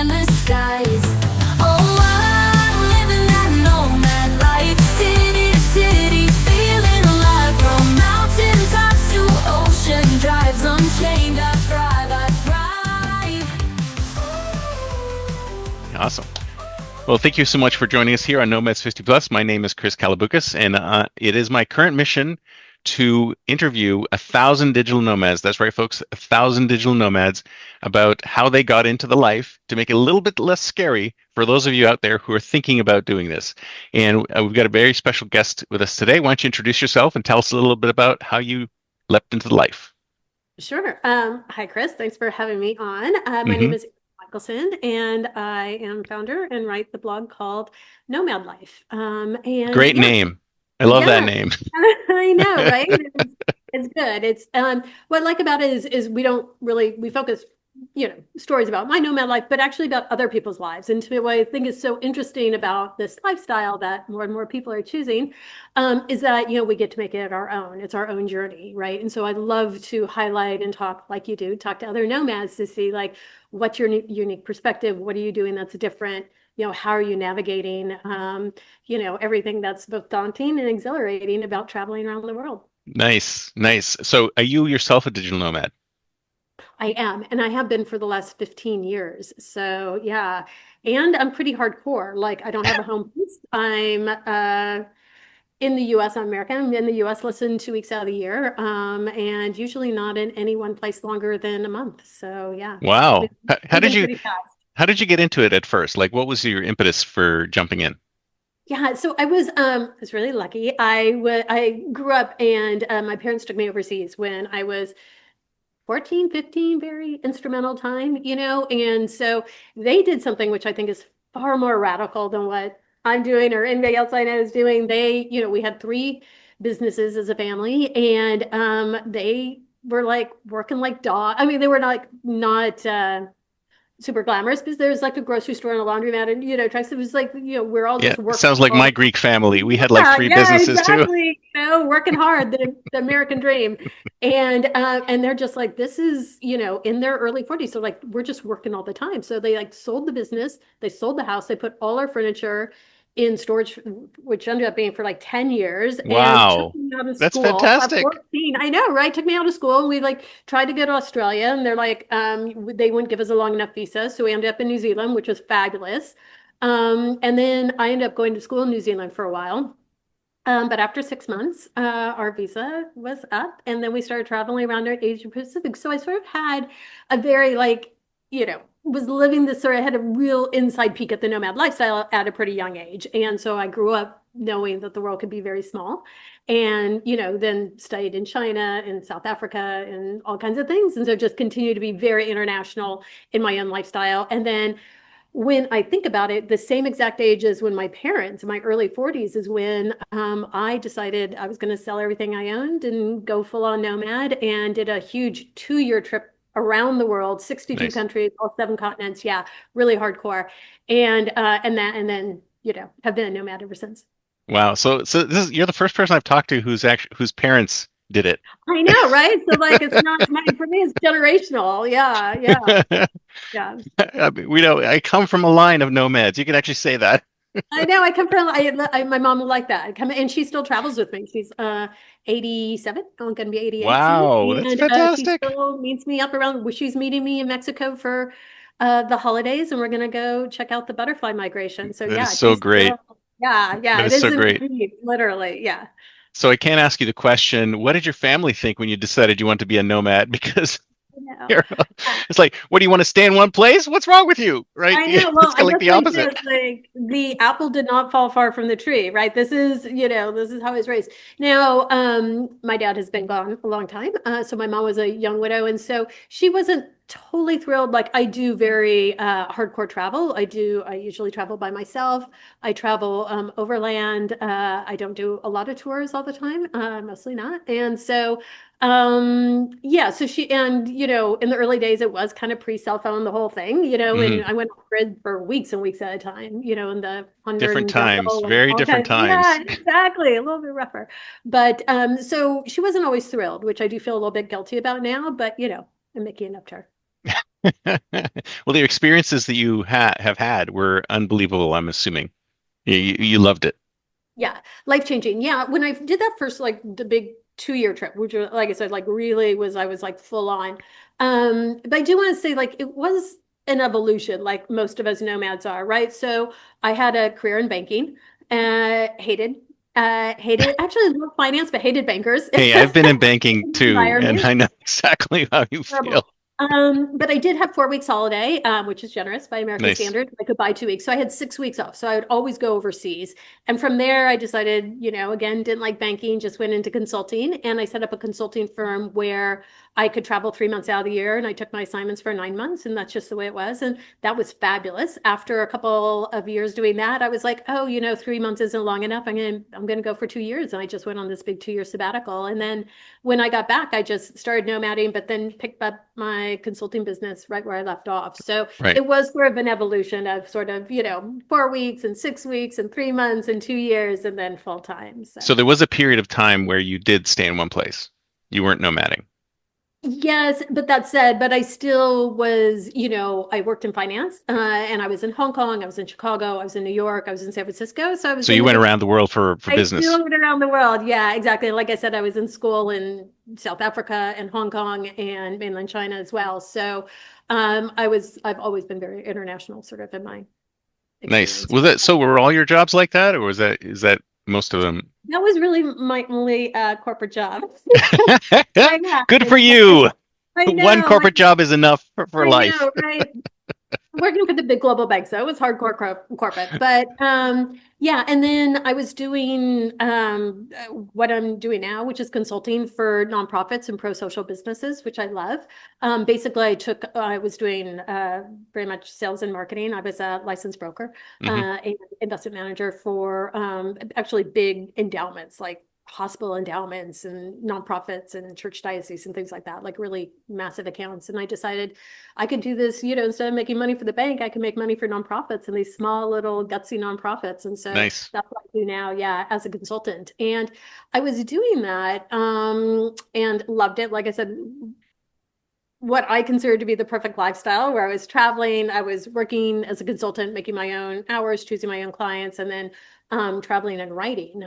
endless skies. Oh, I'm living that nomad life, city to city, feeling alive. From mountain tops to ocean drives, unchained, I thrive, Awesome. Well, thank you so much for joining us here on Nomads 50 Plus. My name is Chris Kalaboukis, and it is my current mission to interview 1,000 digital nomads. That's right, folks, 1,000 digital nomads about how they got into the life to make it a little bit less scary for those of you out there who are thinking about doing this. And we've got a very special guest with us today. Why don't you introduce yourself and tell us a little bit about how you leapt into the life? Sure. Hi, Chris. Thanks for having me on. My Hmm. name is Michelson, and I am founder and write the blog called Nomad Life. And Great yeah, name. I love that yeah, name. I know, right? It's good. It's what I like about it is we don't really we focus, stories about my nomad life, but actually about other people's lives. And to me, what I think is so interesting about this lifestyle that more and more people are choosing, is that we get to make it our own. It's our own journey, right? And so I love to highlight and talk like you do, talk to other nomads to see like what's your unique perspective. What are you doing that's different? How are you navigating, everything that's both daunting and exhilarating about traveling around the world. Nice, nice. So are you yourself a digital nomad? I am, and I have been for the last 15 years. So yeah, and I'm pretty hardcore. Like I don't have a home base. I'm in the US, I'm American. I'm in the US less than 2 weeks out of the year, and usually not in any one place longer than a month. So yeah, Wow. moving How did moving you pretty fast. how did you get into it at first? Like what was your impetus for jumping in? Yeah, so I was really lucky. I grew up and my parents took me overseas when I was 14, 15, very instrumental time, and so they did something which I think is far more radical than what I'm doing or anybody else I know is doing. We had three businesses as a family, and they were like working like dog. I mean, they were not super glamorous because there's like a grocery store and a laundromat and trucks. It was like we're all Yeah, just it working sounds like all my the Greek family. We had like yeah, three yeah, businesses too. exactly. Working hard, the American dream. And they're just like, this is, in their early 40s. So like we're just working all the time. So they like sold the business, they sold the house, they put all our furniture in storage, which ended up being for like 10 years and took Wow. me out of That's school. I'm fantastic. 14. I know, right? Took me out of school and we like tried to go to Australia and they're like, they wouldn't give us a long enough visa. So we ended up in New Zealand, which was fabulous. And then I ended up going to school in New Zealand for a while. But after 6 months, our visa was up, and then we started traveling around our Asia Pacific. So I sort of had a very was living this sort of had a real inside peek at the nomad lifestyle at a pretty young age. And so I grew up knowing that the world could be very small, and then studied in China and South Africa and all kinds of things. And so just continued to be very international in my own lifestyle. And then when I think about it, the same exact age as when my parents, in my early 40s, is when I decided I was going to sell everything I owned and go full on nomad and did a huge 2 year trip around the world, 62 Nice. countries, all seven continents. Yeah, really hardcore. And then, have been a nomad ever since. Wow. So you're the first person I've talked to whose parents did it. I know, right? So like it's not for me, it's generational. Yeah, yeah, yeah. I mean, we know I come from a line of nomads. You can actually say that. I know. I come from. My mom would like that. I come and she still travels with me. She's 87. I'm going to be 88 soon, Wow, that's and she fantastic. still meets me up around. She's meeting me in Mexico for the holidays, and we're going to go check out the butterfly migration. So That is yeah, so she's great. still. Yeah, yeah. That It is so isn't great. deep, literally. Yeah. So I can't ask you the question, what did your family think when you decided you want to be a nomad? Because I know. you're, it's like, what do you want to stay in one place? What's wrong with you? Right? I know. It's Well, kind I of like guess the like opposite. this, like the apple did not fall far from the tree, right? This is how I was raised. Now, my dad has been gone a long time. So my mom was a young widow, and so she wasn't totally thrilled. Like I do very hardcore travel. I usually travel by myself. I travel overland. I don't do a lot of tours all the time, mostly not. And so yeah, so in the early days, it was kind of pre-cell phone, the whole thing, and Hmm. I went off grid for weeks and weeks at a time, in the thunder Different and times, jungle and very all different kinds. Yeah, times. exactly. A little bit rougher. But so she wasn't always thrilled, which I do feel a little bit guilty about now, but I'm making it up to her. Well, the experiences that you have had were unbelievable, I'm assuming. You loved it. Yeah, life changing. Yeah, when I did that first, like the big 2 year trip, which was, like I said, like really was, I was like full on. But I do want to say, like, it was an evolution, like most of us nomads are, right? So I had a career in banking, hated, actually loved finance, but hated bankers. Hey, I've been in banking too, and Environment. I know exactly how you feel. Terrible. But I did have 4 weeks holiday, which is generous by American Nice. standards. I could buy 2 weeks. So I had 6 weeks off. So I would always go overseas. And from there, I decided, again, didn't like banking, just went into consulting. And I set up a consulting firm where I could travel 3 months out of the year. And I took my assignments for 9 months. And that's just the way it was. And that was fabulous. After a couple of years doing that, I was like, oh, 3 months isn't long enough. I'm gonna go for 2 years. And I just went on this big 2 year sabbatical. And then when I got back, I just started nomading, but then picked up my consulting business right where I left off. So Right. it was sort of an evolution of sort of, 4 weeks and 6 weeks and 3 months and 2 years and then full time. So So there was a period of time where you did stay in one place. You weren't nomading. yes, but that said, but I still was, I worked in finance, and I was in Hong Kong, I was in Chicago, I was in New York, I was in San Francisco. So I was So in you the went big around the world for I business. still went around the world. Yeah, exactly. Like I said, I was in school in South Africa and Hong Kong and mainland China as well. So I've always been very international sort of in my Nice. experience. Was that so? Were all your jobs like that, or was that is that most of them? That was really my only corporate job. I know. Good for you. I One know. corporate job is enough for I life. know, right? Working for the big global banks, though, it was hardcore corporate. But yeah, and then I was doing what I'm doing now, which is consulting for nonprofits and pro-social businesses, which I love. Basically, I was doing very much sales and marketing. I was a licensed broker, Hmm. and investment manager for actually big endowments like hospital endowments and nonprofits and church dioceses and things like that, like really massive accounts. And I decided I could do this, instead of making money for the bank, I can make money for nonprofits and these small little gutsy nonprofits. And so Nice. that's what I do now, yeah, as a consultant. And I was doing that and loved it. Like I said, what I considered to be the perfect lifestyle where I was traveling, I was working as a consultant, making my own hours, choosing my own clients, and then traveling and writing.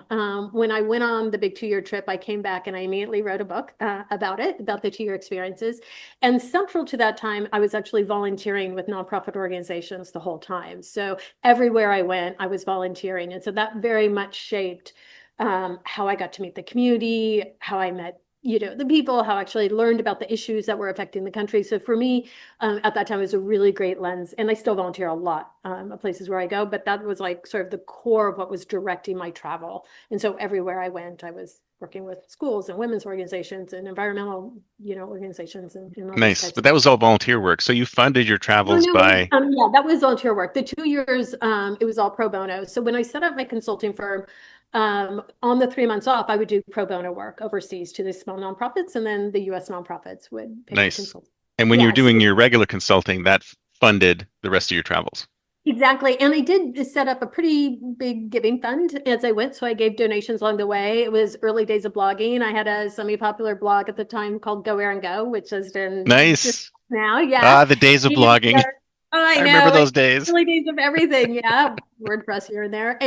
When I went on the big 2 year trip, I came back and I immediately wrote a book about it, about the 2 year experiences. And central to that time, I was actually volunteering with nonprofit organizations the whole time. So everywhere I went, I was volunteering. And so that very much shaped how I got to meet the community, how I met the people, how I actually learned about the issues that were affecting the country. So for me, at that time, it was a really great lens. And I still volunteer a lot at places where I go, but that was like sort of the core of what was directing my travel. And so everywhere I went, I was working with schools and women's organizations and environmental, organizations and all those Nice. types But of that things. was all volunteer work. So you funded your No, travels no, by yeah, that was volunteer work. The 2 years, it was all pro bono. So when I set up my consulting firm, on the 3 months off, I would do pro bono work overseas to these small nonprofits, and then the U.S. nonprofits would pay my nice. consulting. And when you were Yes, doing your regular consulting, that funded the rest of your travels. exactly. And I did set up a pretty big giving fund as I went. So I gave donations along the way. It was early days of blogging. I had a semi-popular blog at the time called Go Erin Go, which has been just Nice. now. Yeah. Ah, the days of And, blogging. oh, I I remember know, like those days. early days of everything. Yeah. WordPress here and there.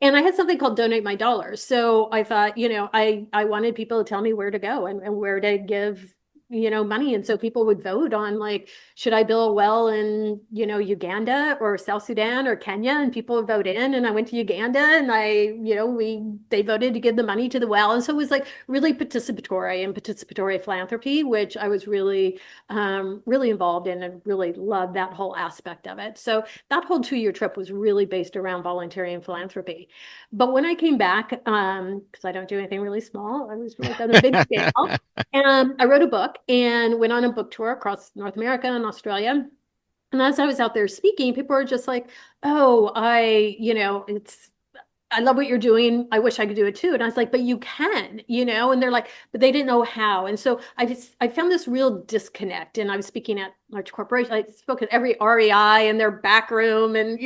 And I had something called Donate My Dollars. So I thought, I wanted people to tell me where to go and where to give money. And so people would vote on like, should I build a well in, Uganda or South Sudan or Kenya? And people would vote in. And I went to Uganda and they voted to give the money to the well. And so it was like really participatory and participatory philanthropy, which I was really involved in and really loved that whole aspect of it. So that whole 2 year trip was really based around volunteering and philanthropy. But when I came back, because I don't do anything really small, I was like on a big scale. And I wrote a book and went on a book tour across North America and Australia. And as I was out there speaking, people were just like, oh, I love what you're doing. I wish I could do it too. And I was like, but you can, and they're like, but they didn't know how. And so I found this real disconnect. And I was speaking at large corporations. I spoke at every REI in their back room and,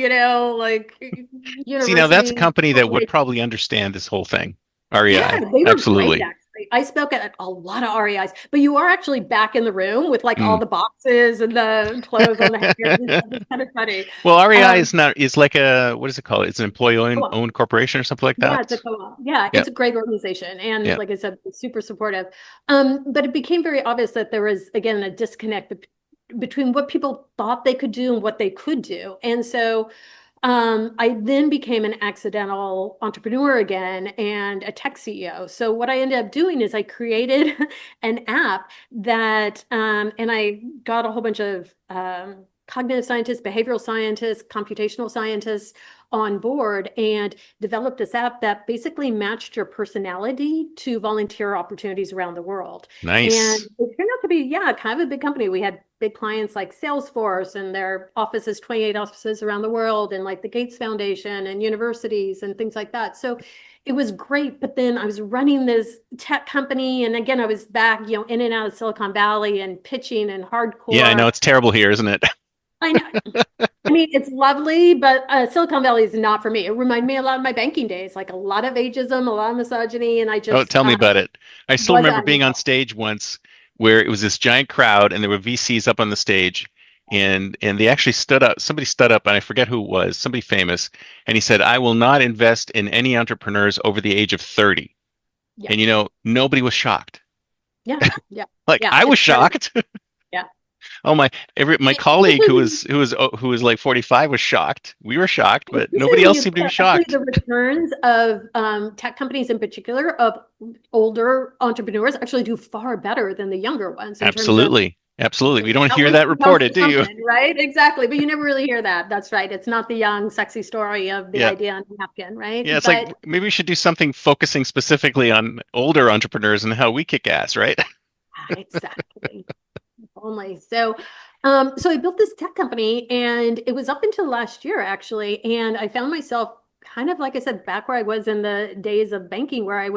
like See, now that's a university. company that would probably understand this whole thing. Yeah, REI. they were great Absolutely. actually. I spoke at a lot of REIs, but you are actually back in the room with like all Mm. the boxes and the clothes on the hangers and stuff. It's kind of funny. Well, REI Um, is not is like a what is it called? It's an employee co-op. owned corporation or something like Yeah, that. it's a co-op. Yeah, Yeah, it's a great organization. And yeah. like I said, super supportive. But it became very obvious that there was, again, a disconnect between what people thought they could do and what they could do. And so I then became an accidental entrepreneur again and a tech CEO. So what I ended up doing is I created an app that, and I got a whole bunch of cognitive scientists, behavioral scientists, computational scientists on board and developed this app that basically matched your personality to volunteer opportunities around the world. And Nice. it turned out to be, yeah, kind of a big company. We had big clients like Salesforce and their offices, 28 offices around the world, and like the Gates Foundation and universities and things like that. So it was great. But then I was running this tech company. And again, I was back, in and out of Silicon Valley and pitching and Yeah, I know hardcore. it's terrible here, isn't it? I know. I mean, it's lovely, but Silicon Valley is not for me. It reminded me a lot of my banking days, like a lot of ageism, a lot of misogyny, and I Oh, just tell me about it. I still was remember at being on no. stage once where it was this giant crowd and there were VCs up on the stage and they actually stood up. Somebody stood up and I forget who it was, somebody famous, and he said, "I will not invest in any entrepreneurs over the age of 30." Yeah, And nobody was shocked. yeah, yeah, Like yeah. I was It's crazy. shocked. Yeah. Oh my colleague who was like 45 was shocked. We were shocked, but Usually nobody when else you seemed to be look at actually shocked. the returns of tech companies in particular of older entrepreneurs actually do far better than the younger ones in terms of Absolutely. Absolutely. We don't hear always that the house reported, or do you? something, right? Exactly. But you never really hear that. That's right. It's not the young, sexy story of the Yeah. idea on a napkin, right? Yeah, it's like But maybe we should do something focusing specifically on older entrepreneurs and how we kick ass, right? exactly. Only. So I built this tech company and it was up until last year actually. And I found myself kind of, like I said, back where I was in the days of banking, where I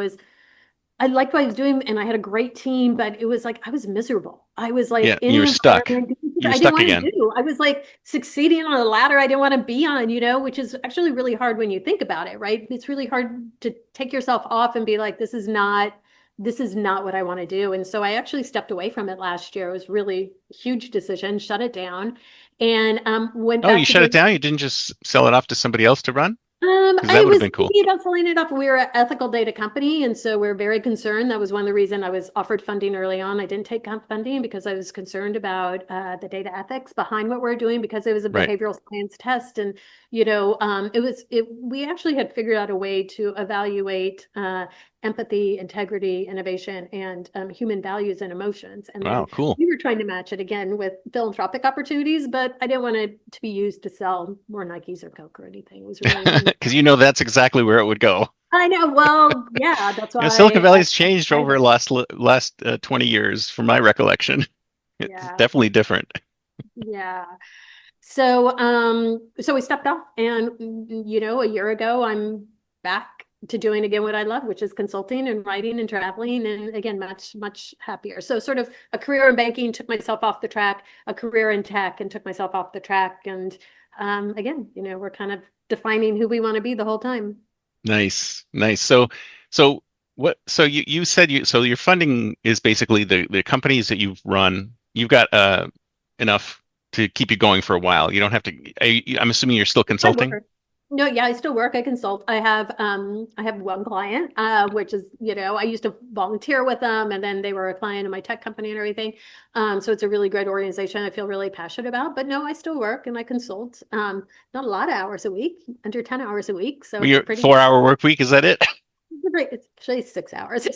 liked what I was doing and I had a great team, but it was like I was miserable. I was like Yeah, in you an were stuck. environment You were I didn't stuck want again. to do. I was like succeeding on a ladder I didn't want to be on, which is actually really hard when you think about it, right? It's really hard to take yourself off and be like, this is not what I want to do. And so I actually stepped away from it last year. It was really a huge decision, shut it down, and went Oh, you back to shut it doing. down? You didn't just sell it off to somebody else to run? Because that I would have was been cool. thinking about selling it off. We were an ethical data company, and so we're very concerned. That was one of the reasons I was offered funding early on. I didn't take funding because I was concerned about the data ethics behind what we're doing because it was a Right. behavioral science test, and we actually had figured out a way to evaluate empathy, integrity, innovation, and human values and emotions. And then Wow, cool. we were trying to match it again with philanthropic opportunities, but I didn't want it to be used to sell more Nikes or Coke or anything. It was really, Because that's exactly where it would go. I know. Well, yeah, that's Silicon why Valley's changed I over the last 20 years, from my recollection. It's yeah, definitely different. yeah. So we stepped off, and a year ago, I'm back to doing again what I love, which is consulting and writing and traveling, and again, much, much happier. So sort of a career in banking took myself off the track, a career in tech and took myself off the track, and again, we're kind of defining who we want to be the whole time. Nice, nice. So what? So you said so your funding is basically the companies that you've run. You've got enough to keep you going for a while. You don't have to. I'm assuming you're still I consulting. work. No, yeah, I still work. I consult. I have one client, which is, I used to volunteer with them and then they were a client in my tech company and everything. So it's a really great organization I feel really passionate about. But no, I still work and I consult. Not a lot of hours a week, under 10 hours a week. So Well, it's a your pretty 4-hour work week, is that it? it's actually 6 hours.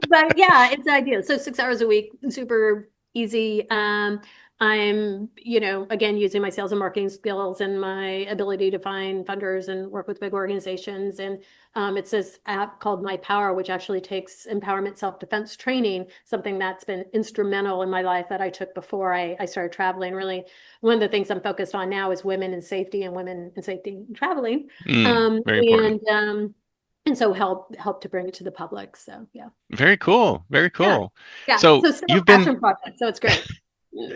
But yeah, it's ideal. So 6 hours a week, super easy. I'm, again, using my sales and marketing skills and my ability to find funders and work with big organizations. And it's this app called My Power, which actually takes empowerment self-defense training, something that's been instrumental in my life that I took before I started traveling. Really, one of the things I'm focused on now is women in safety and women in safety in traveling. Um, Very important. and um, and so help to bring it to the public. So yeah. Very cool. Very Yeah. cool. Yeah. So So still you've a been passion project. So it's great.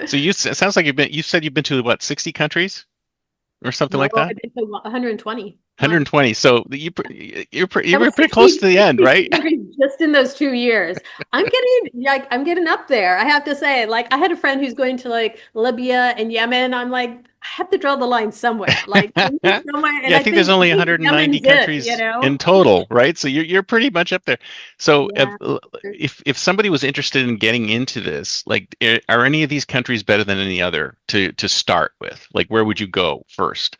so it sounds like you said you've been to what, 60 countries or something No, like that? I've been to 120. Months. 120. So you That were was pretty close to the end, 60 right? countries just in those 2 years. I'm getting up there. I have to say, like, I had a friend who's going to like Libya and Yemen. I'm like, I have to draw the line somewhere. Like, we need somewhere, and Yeah, I think there's I only think 190 Yemen's it, you countries in know? total, right? So you're pretty much up there. So Yeah. if somebody was interested in getting into this, like, are any of these countries better than any other to start with? Like, where would you go first?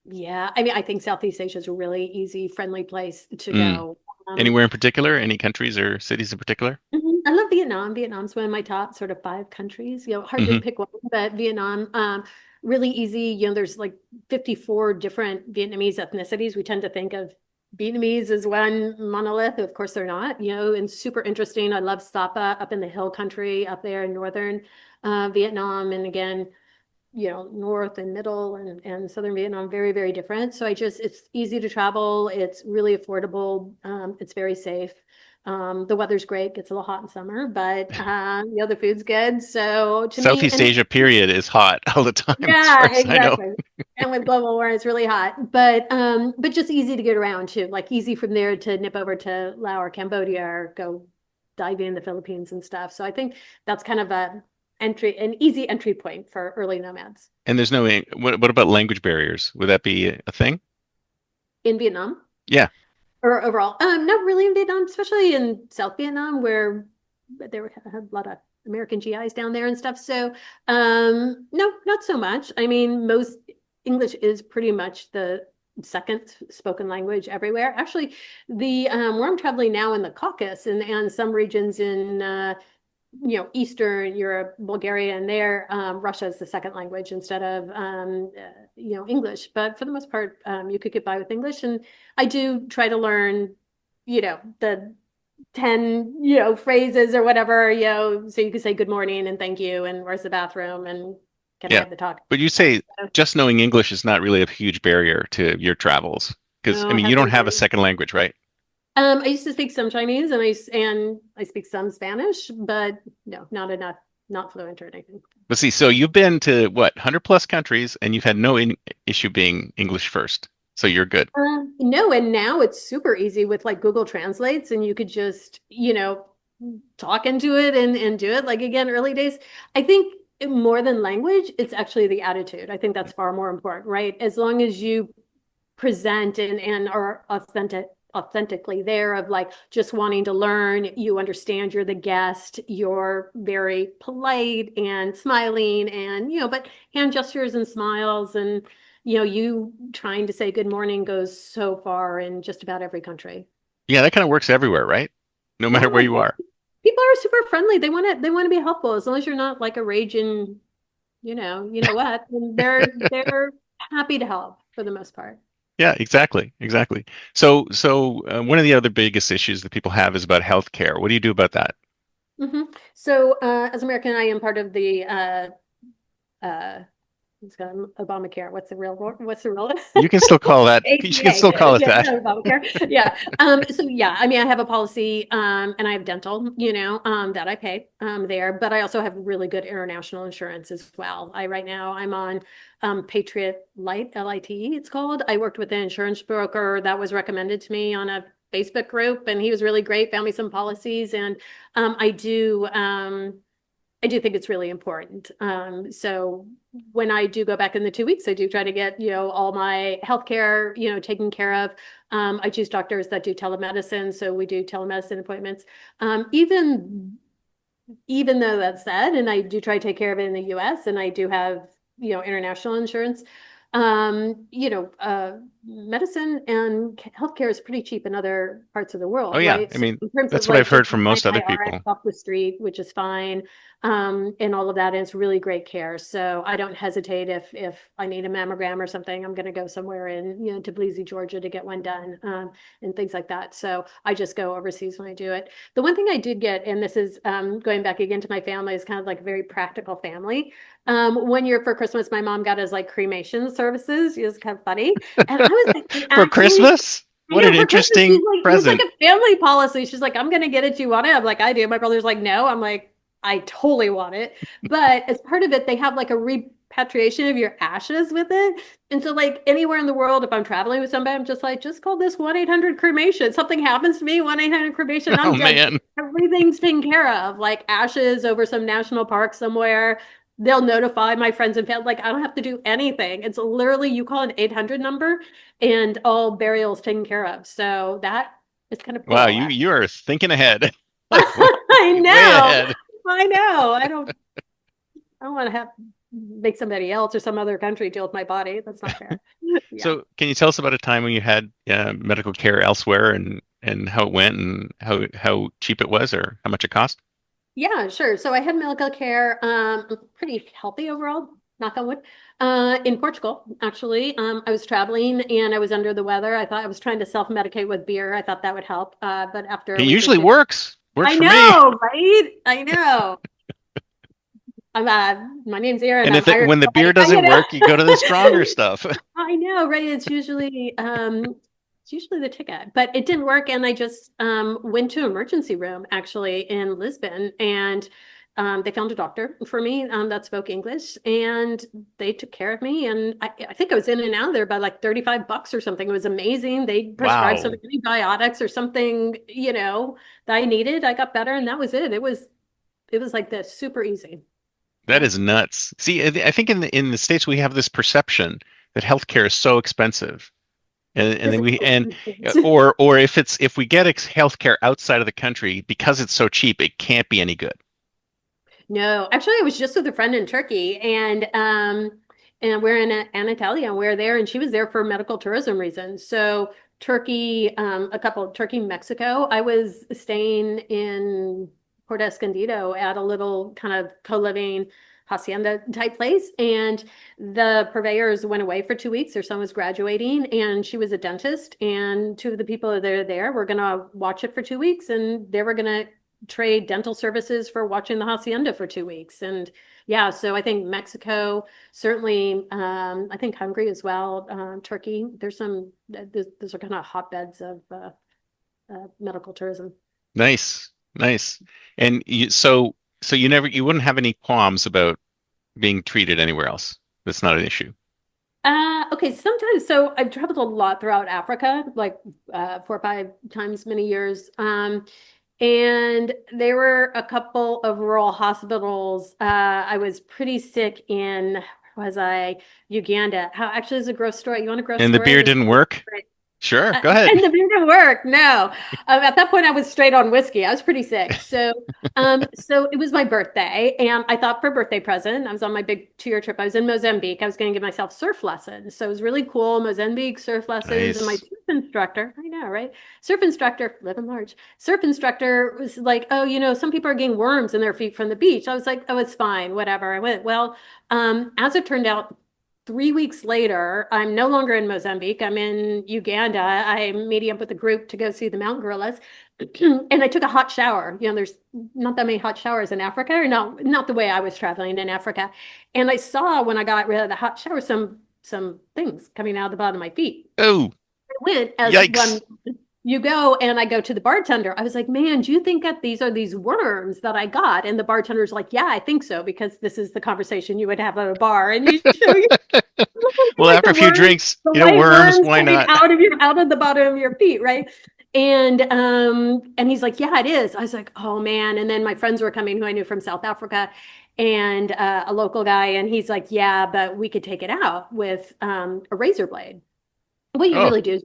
Yeah. I mean, I think Southeast Asia is a really easy, friendly place to Mm. go. Anywhere in particular? Any countries or cities in particular? I love Vietnam. Vietnam's one of my top sort of five countries. Hard to Hmm. pick one, but Vietnam, really easy. There's like 54 different Vietnamese ethnicities. We tend to think of Vietnamese as one monolith. Of course, they're not, and super interesting. I love Sapa up in the hill country up there in northern Vietnam. And again, North and middle and southern Vietnam, very, very different. So it's easy to travel. It's really affordable. It's very safe. The weather's great, gets a little hot in summer, but the food's good. So to me, Southeast and Asia period is hot all the time, as far yeah, as I know. exactly. And with global warming, it's really hot, but just easy to get around too. Like easy from there to nip over to Laos or Cambodia or go diving in the Philippines and stuff. So I think that's kind of an easy entry point for early nomads And there's no, what about language barriers? Would that be a thing? in Vietnam Yeah. or overall. Not really in Vietnam, especially in South Vietnam where there had a lot of American GIs down there and stuff. So no, not so much. I mean, most English is pretty much the second spoken language everywhere. Actually, the where I'm traveling now in the Caucasus and some regions in Eastern Europe, Bulgaria, and there, Russia is the second language instead of, English. But for the most part, you could get by with English. And I do try to learn, the 10, phrases or whatever, so you can say good morning and thank you and where's the bathroom and can I Yeah. have the talk? But you Stuff. say So, just knowing English is not really a huge barrier to your travels. Because, I no, mean, you don't hasn't have a been. second language, right? I used to speak some Chinese and I speak some Spanish, but no, not enough, not fluent or anything. But see, so you've been to what, 100 plus countries and you've had no issue being English first. So you're good. No, and now it's super easy with like Google Translates, and you could just, talk into it and do it. Like again, early days, I think more than language, it's actually the attitude. I think that's far more important, right? As long as you present and are authentically there of like just wanting to learn, you understand you're the guest, you're very polite and smiling and but hand gestures and smiles and you trying to say good morning goes so far in just about every country. Yeah, that kind of works everywhere, right? No Yeah, matter where you are. people are super friendly. They want to be helpful as long as you're not like a raging, what, and they're happy to help for the most part. Yeah, exactly. Exactly. So one of the other biggest issues that people have is about healthcare. What do you do about that? hmm So, as American, I am part of the uh, it's got Obamacare. What's the real? You can still call that, you can still ACA. call it Yeah, that. not Obamacare. Yeah. So yeah, I mean, I have a policy, and I have dental, that I pay, there, but I also have really good international insurance as well. Right now I'm on, Patriot Light, LIT, it's called. I worked with an insurance broker that was recommended to me on a Facebook group, and he was really great, found me some policies, and, I do think it's really important. So when I do go back in the 2 weeks, I do try to get, all my healthcare, taken care of. I choose doctors that do telemedicine. So we do telemedicine appointments. Even though that's said, and I do try to take care of it in the US and I do have, international insurance, medicine and healthcare is pretty cheap in other parts of the Oh world, yeah. right? I So mean, in terms of that's what I've like just heard from buying most other my RX people. off the street, which is fine, and all of that, and it's really great care. So I don't hesitate if I need a mammogram or something, I'm going to go somewhere in, Tbilisi, Georgia to get one done, and things like that. So I just go overseas when I do it. The one thing I did get, and this is, going back again to my family, is kind of like a very practical family. 1 year for Christmas, my mom got us like cremation services. It was kind of funny. And I was like, I For actually, Christmas? I What know an for Christmas, she's interesting like, it was like present. a family policy. She's like, I'm gonna get it. Do you want it? I'm like, I do. My brother's like, no. I'm like, I totally want it. But as part of it, they have like a repatriation of your ashes with it. And so like anywhere in the world, if I'm traveling with somebody, I'm just like, just call this 1-800-cremation. Something happens to me, 1-800-cremation, Oh I'm dead. man. Everything's taken care of. Like ashes over some national park somewhere. They'll notify my friends and family. Like I don't have to do anything. It's literally you call an 800 number and all burials taken care of. So that is kind of Wow, cool, you actually. are thinking ahead. Like I way know. ahead. I know. I don't want to have make somebody else or some other country deal with my body. That's not fair. Yeah. So, can you tell us about a time when you had medical care elsewhere and how it went and how cheap it was or how much it cost? Yeah, sure. So I had medical care, pretty healthy overall, knock on wood, in Portugal, actually. I was traveling and I was under the weather. I thought I was trying to self-medicate with beer. I thought that would help. But after a It week or usually two, works. Works I for me. know, right? I know. My name's Erin. And I'm if it Irish. when the beer doesn't work, you go to the stronger stuff. I know, right? It's usually the ticket, but it didn't work, and I just went to emergency room actually in Lisbon, and they found a doctor for me that spoke English, and they took care of me, and I think I was in and out of there by like $35 or something. It was amazing. They prescribed some Wow. antibiotics or something, that I needed. I got better, and that was it. It was like this, super easy. That Yeah. is nuts. See, I think in the States we have this perception that healthcare is so expensive. And Does then it? we and or if we get healthcare outside of the country because it's so cheap, it can't be any good. No, actually, I was just with a friend in Turkey, and we're in Anatolia, and we're there, and she was there for medical tourism reasons. So Turkey, Turkey, Mexico. I was staying in Port Escondido at a little kind of co-living hacienda type place, and the purveyors went away for 2 weeks. Their son was graduating, and she was a dentist, and two of the people that are there were gonna watch it for 2 weeks, and they were gonna trade dental services for watching the hacienda for 2 weeks. And yeah, so I think Mexico, certainly, I think Hungary as well, Turkey. There's some, those are kind of hotbeds of medical tourism. Nice, nice. And so you wouldn't have any qualms about being treated anywhere else. That's not an issue. Okay, sometimes, so I've traveled a lot throughout Africa, like 4 or 5 times, many years. And there were a couple of rural hospitals. I was pretty sick in, was I Uganda? How actually is a gross story. You want a gross And the story? beer This didn't work? Sure, go ahead. and the beer didn't work. No, at that point I was straight on whiskey. I was pretty sick. So it was my birthday, and I thought for a birthday present, I was on my big 2-year trip. I was in Mozambique. I was going to give myself surf lessons. So it was really cool. Mozambique surf lessons, and my Nice. surf instructor, I know, right? Surf instructor, living large. Surf instructor was like, oh, some people are getting worms in their feet from the beach. I was like, oh, it's fine, whatever. I went, well, as it turned out, 3 weeks later, I'm no longer in Mozambique. I'm in Uganda. I'm meeting up with a group to go see the mountain gorillas. And I took a hot shower. There's not that many hot showers in Africa, or not the way I was traveling in Africa. And I saw when I got rid of the hot shower some things coming out of the bottom of my feet. Oh, I went as one yikes. you go, and I go to the bartender. I was like, man, do you think that these are these worms that I got? And the bartender's like, yeah, I think so, because this is the conversation you would have at a bar. And you show you Well, like after a few drinks, the white worms, worms why coming not? out of the bottom of your feet, right? And he's like, yeah, it is. I was like, oh man. And then my friends were coming who I knew from South Africa, and a local guy, and he's like, yeah, but we could take it out with a razor blade. What you Oh, really do is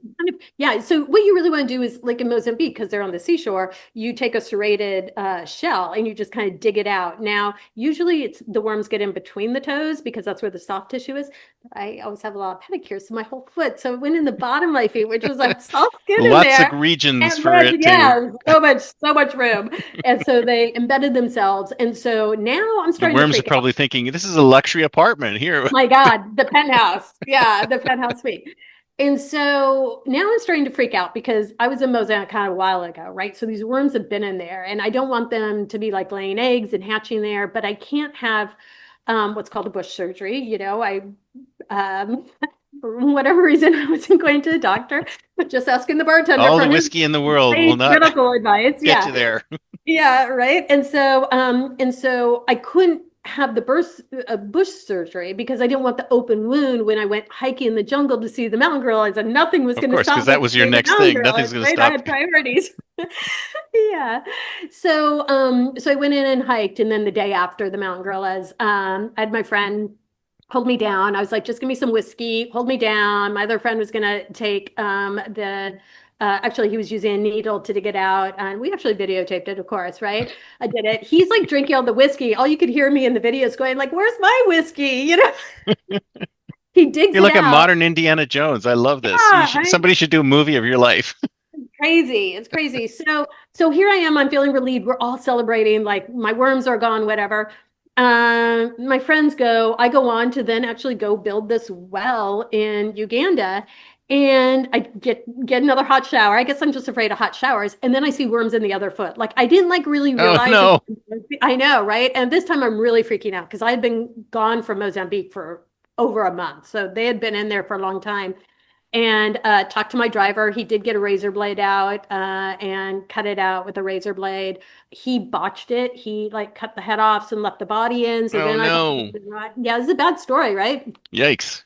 yeah. So what you really want to do is, like in Mozambique, because they're on the seashore, you take a serrated shell and you just kind of dig it out. Now, usually it's the worms get in between the toes because that's where the soft tissue is. But I always have a lot of pedicures, so my whole foot. So it went in the bottom of my feet, which was like soft skin in lots of there. regions And for it to. yeah, so much room. And so they embedded themselves. And so now I'm The starting to worms are freak out. probably thinking, this is a luxury apartment here. My God, the penthouse. Yeah, the penthouse suite. And so now I'm starting to freak out because I was in Mozambique kind of a while ago, right? So these worms have been in there, and I don't want them to be like laying eggs and hatching there, but I can't have what's called a bush surgery. For whatever reason, I wasn't going to the doctor, but just asking the bartender All for the his whiskey in the world will great not medical advice. get you Yeah. there. Yeah, right. And so I couldn't have the bush surgery because I didn't want the open wound when I went hiking in the jungle to see the mountain gorillas, and nothing was Of going to course, because stop me that from was your seeing the next mountain thing. gorillas, Nothing's going to right? I stop had you. priorities. Yeah. So I went in and hiked, and then the day after the mountain gorillas, I had my friend hold me down. I was like, just give me some whiskey, hold me down. My other friend was gonna take the actually he was using a needle to dig it out, and we actually videotaped it, of course, right? I did it. He's like drinking all the whiskey. All you could hear me in the videos going like, "Where's my whiskey?" He digs You're it like a out. modern Indiana Jones. I love this. Yeah, right? Somebody should do a movie of your life. Crazy. It's crazy. So here I am. I'm feeling relieved. We're all celebrating. Like my worms are gone. Whatever. My friends go. I go on to then actually go build this well in Uganda, and I get another hot shower. I guess I'm just afraid of hot showers. And then I see worms in the other foot. Like I didn't like really Oh realize it. no. I know, right? And this time I'm really freaking out because I had been gone from Mozambique for over a month. So they had been in there for a long time and talked to my driver. He did get a razor blade out and cut it out with a razor blade. He botched it. He like cut the head off and left the body in. So Oh then I thought, no. yeah, this is a bad story, right? Yikes.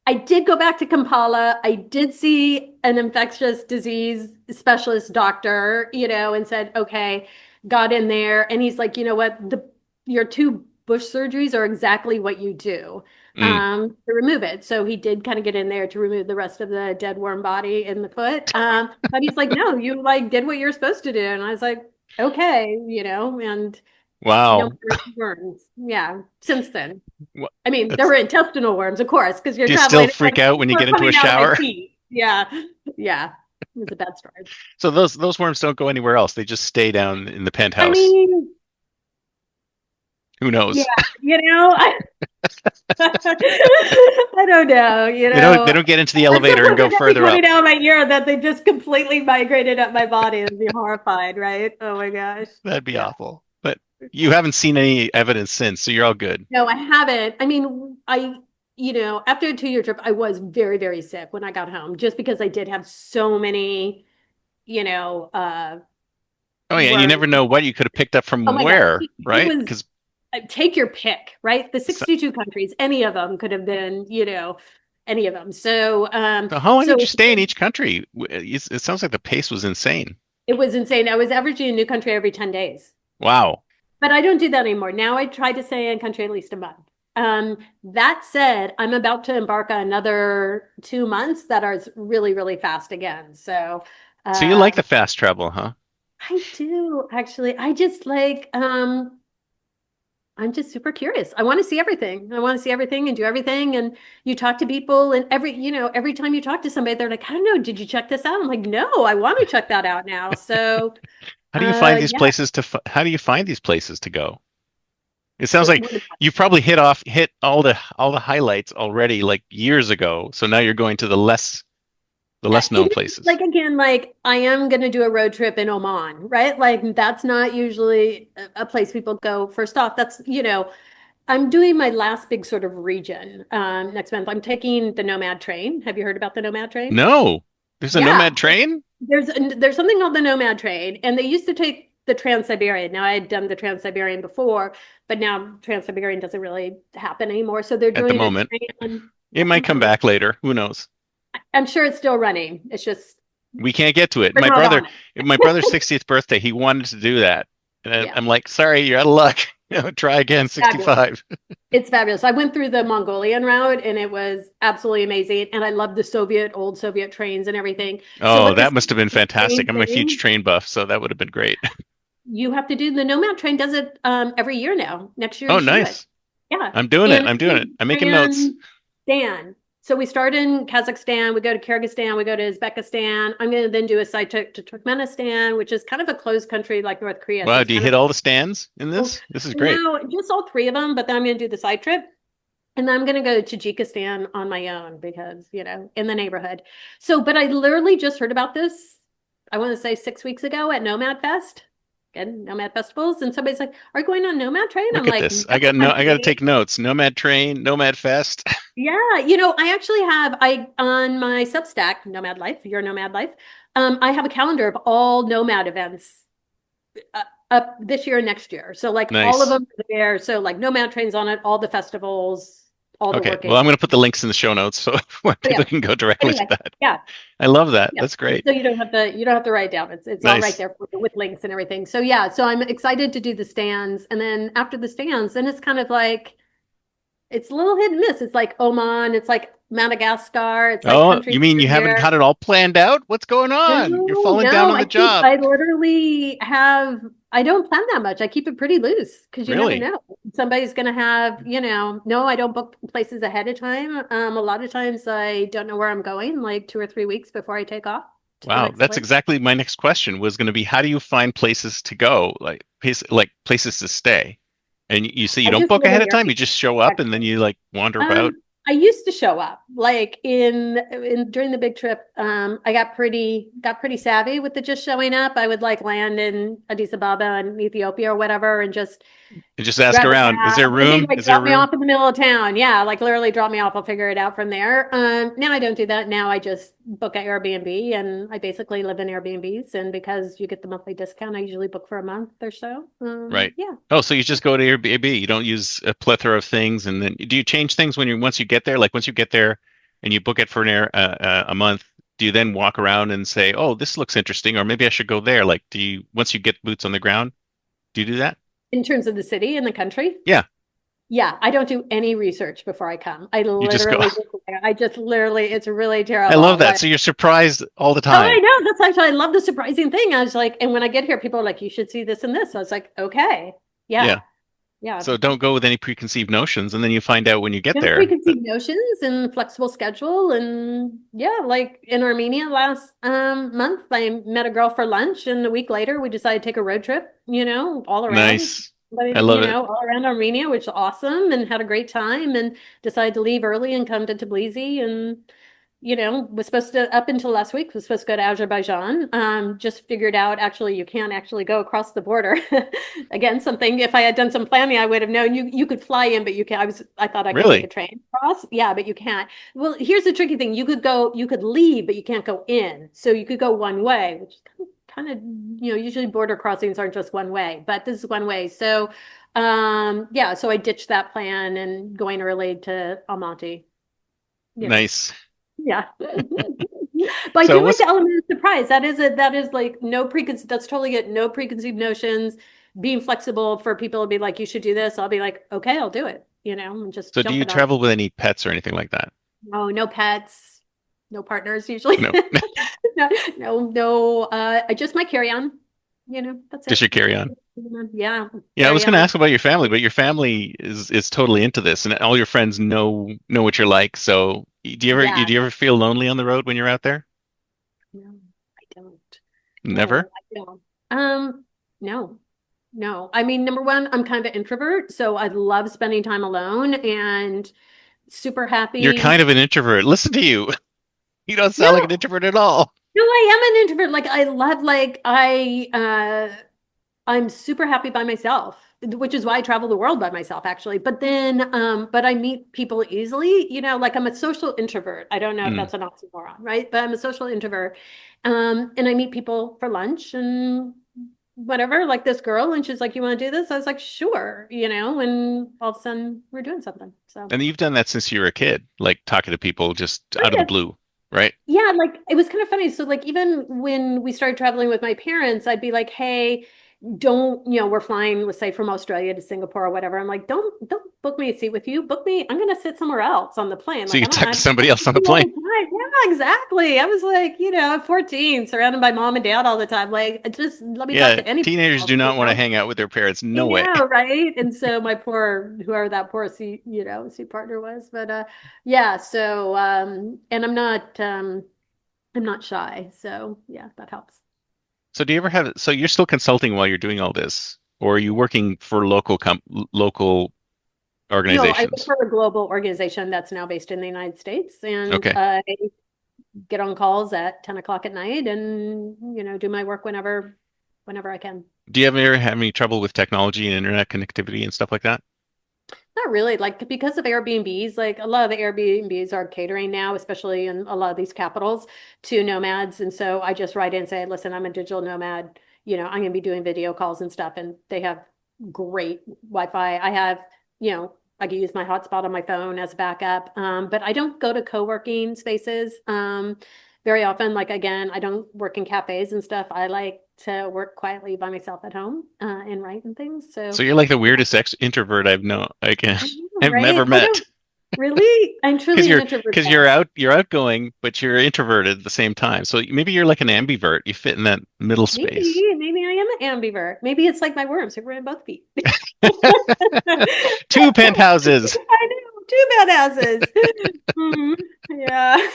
I did go back to Kampala. I did see an infectious disease specialist doctor, and said, okay, got in there. And he's like, you know what? Your two bush surgeries are exactly what you do Mm. to remove it. So he did kind of get in there to remove the rest of the dead worm body in the foot. But he's like, no, you like did what you're supposed to do. And I was like, okay, and no Wow. more worms. Yeah, since then. Wha- I mean, there That's, were intestinal worms, of course, because you're do you still traveling, freak like, out when you we're get into a coming out of my shower? teeth. Yeah. Yeah. It was a bad story. So those worms don't go anywhere else. They just stay down in the I penthouse. mean, Who yeah, knows? I, I don't know, They don't get into the Or elevator and someone go could tell me further coming up. down my ear that they just completely migrated up my body and be horrified, right? Oh my gosh. That'd be Yeah. awful. But you haven't seen any evidence since, so you're all good. No, I haven't. I mean, after a 2-year trip, I was very, very sick when I got home, just because I did have so many, you know, uh, Oh yeah, and you worms. never know what you could have picked up Oh from my God. where, It right? was Because take your pick, right? The 62 countries, any of them could have been, any of them. so how long did you So stay in each country? It sounds like the pace was insane. it was insane. I was averaging a new country every 10 days, Wow. but I don't do that anymore. Now I try to stay in country at least a month. That said, I'm about to embark on another 2 months that are really, really fast again. So, So you like um, the fast travel, huh? I do actually. I just like, I'm just super curious. I want to see everything. I want to see everything and do everything. And you talk to people, and every time you talk to somebody, they're like, I don't know, did you check this out? I'm like, no, I want to check that out now. So, How do you find these yeah. places how do you find these places to go? It sounds like What about- you probably hit all the highlights already like years ago. So now you're going to the less known It is places. like again, like I am going to do a road trip in Oman, right? Like that's not usually a place people go. First off, I'm doing my last big sort of region next month. I'm taking the Nomad train. Have you heard about the Nomad train? No, there's a Yeah, nomad train? there's something called the Nomad train, and they used to take the Trans-Siberian. Now I had done the Trans-Siberian before, but now Trans-Siberian doesn't really happen anymore. So they're At the doing a moment. train It might come hopefully. back later. Who knows? I'm sure it's still running. It's just We can't get to it. they're My not brother, on it. my brother's 60th birthday, he wanted to do that. And Yeah, I'm like, sorry, you're out of luck. Try again, it's fabulous. 65. It's fabulous. I went through the Mongolian route and it was absolutely amazing. And I love the old Soviet trains and everything. So Oh, what that this must have been fantastic. train I'm a huge thing, train buff, so that would have been great. you have to do the Nomad train does it every year now. Next year Oh, you should do it. nice. Yeah. I'm doing it. And I'm doing it. I'm making notes. Transdan. So we start in Kazakhstan, we go to Kyrgyzstan, we go to Uzbekistan. I'm going to then do a side trip to Turkmenistan, which is kind of a closed country like North Korea. So Wow, it's do you kind of hit all the stands in cool. this? This is great. No, just all three of them, but then I'm going to do the side trip. And then I'm going to go to Tajikistan on my own because, in the neighborhood. So, but I literally just heard about this, I want to say 6 weeks ago at Nomad Fest, again, Nomad Festivals. And somebody's like, are you going on Nomad Train? I'm Look at like, this. no, I got to take notes. Nomad train, Nomad Fest. yeah, I actually on my Substack, Nomad Life, your Nomad Life, I have a calendar of all Nomad events up this year and next year. So like all of Nice. them are there. So like Nomad Train's on it, all the festivals, all the Okay. Well, working. I'm going to put the links in the show notes so where So people yeah. can go directly to Anyway, that. yeah. I love that. Yeah. That's great. So you don't have to write down. It's all right Nice. there for you with links and everything. So yeah, so I'm excited to do the stands. And then after the stands, then it's kind of like it's a little hit and miss. It's like Oman, it's like Madagascar, it's like Oh, you countries mean here you and haven't there. had it all planned out? What's going on? You're No, falling down no, on the job. I literally have, I don't plan that much. I keep it pretty loose because you never Really? know. Somebody's going to have, no, I don't book places ahead of time. A lot of times I don't know where I'm going, like 2 or 3 weeks before I take off to the Wow, next that's place. exactly my next question was going to be how do you find places to go, like places to stay? And you say you I don't just book live ahead in of time, you Airbnb, just show up and then actually. you like wander about. Um, I used to show up like in during the big trip. I got pretty savvy with the just showing up. I would like land in Addis Ababa in Ethiopia or whatever and just And just ask grab a around, is there cab. It'd be room? like Is there drop me room? off in the middle of town. Yeah, like literally drop me off. I'll figure it out from there. Now I don't do that. Now I just book an Airbnb and I basically live in Airbnbs. And because you get the monthly discount, I usually book for a month or so. Right. Yeah. Oh, so you just go to Airbnb. You don't use a plethora of things, and then do you change things when you once you get there? Like once you get there and you book it for a month, do you then walk around and say, "Oh, this looks interesting," or maybe I should go there? Like, do you once you get boots on the ground, do you do that? In terms of the city and the country. Yeah, Yeah, I don't do any research before I come. you just go. I just literally, it's really I love terrible. that. Like, So you're surprised all the oh, I time. know. That's actually, I love the surprising thing. I was like, and when I get here, people are like, you should see this and this. I was like, okay. Yeah. Yeah. Yeah. So don't go with any preconceived notions, and then you find out when you get No there. preconceived notions and flexible schedule. And yeah, like in Armenia last month, I met a girl for lunch, and a week later, we decided to take a road trip, all around. Nice. But I love it. all around Armenia, which is awesome, and had a great time, and decided to leave early and come to Tbilisi, and was supposed to up until last week was supposed to go to Azerbaijan. Just figured out actually you can't actually go across the border. Again, something if I had done some planning, I would have known you could fly in, but you can't. I thought I could take a Really? train across. Yeah, but you can't. Well, here's the tricky thing. You could leave, but you can't go in. So you could go one way, which is kind of, usually border crossings aren't just one way, but this is one way. So yeah, so I ditched that plan and going early to Almaty, you know. Nice. Yeah. But I So do like what's the element of surprise. That is like no preconceived, that's totally it. No preconceived notions, being flexible for people to be like, you should do this. I'll be like, okay, I'll do it, and just so do jump you it on. travel with any pets or anything like that? No, no pets, no partners usually. No. No, no. I just my carry-on, that's Just it. your carry-on. Yeah, Yeah, I was going to carry-on. ask about your family, but your family is totally into this, and all your friends know what you're like. So, Yeah, do you ever feel lonely on the road when you're out there? no, I don't. Never. No, I don't. No. No, I mean, number one, I'm kind of an introvert, so I love spending time alone and super You're kind happy. of an introvert. Listen to you. You don't No, sound like an introvert at all. no, I am an introvert. Like I love, like I'm super happy by myself, which is why I travel the world by myself, actually. But I meet people easily, like I'm a social introvert. I don't know if Mm. that's an oxymoron, right? But I'm a social introvert. And I meet people for lunch and whatever, like this girl, and she's like, you want to do this? I was like, sure, and all of a sudden we're doing something. So And you've done that since you were a kid, like talking to people just out of the kind of, blue, right? yeah, like it was kind of funny. So like even when we started traveling with my parents, I'd be like, hey, don't, we're flying, let's say from Australia to Singapore or whatever. I'm like, don't book me a seat with you. Book me. I'm gonna sit somewhere else on the plane. So Like you I can don't, talk to I'm somebody else on the all the plane. time. Yeah, exactly. I was like, I'm 14, surrounded by mom and dad all the time. Like, just let me talk Yeah, to anybody teenagers else, do not want to hang out with their parents. I No way. know, right? And so my poor, whoever that poor seat partner was, but yeah, so and I'm not shy. So yeah, that helps. So do you ever have, so you're still consulting while you're doing all this, or are you working for local No, I work organizations? for a global organization that's now based in the United States, and Okay. I get on calls at 10 o'clock at night and, do my work whenever I can. Do you ever have any trouble with technology and internet connectivity and stuff like that? Not really, like because of Airbnbs, like a lot of the Airbnbs are catering now, especially in a lot of these capitals, to nomads. And so I just write in and say, listen, I'm a digital nomad. I'm going to be doing video calls and stuff, and they have great Wi-Fi. I have, I can use my hotspot on my phone as a backup. But I don't go to co-working spaces very often. Like, again, I don't work in cafes and stuff. I like to work quietly by myself at home and write and things. So So you're like the weirdest introvert I've known. I know, I've right? never I met. don't really, I'm Because truly an introvert you're though. you're outgoing, but you're introverted at the same time. So maybe you're like an ambivert. You fit in that middle space. Maybe I am an ambivert. Maybe it's like my worms, we're in both feet. Two penthouses. I know, two badasses. Mhm. Yeah.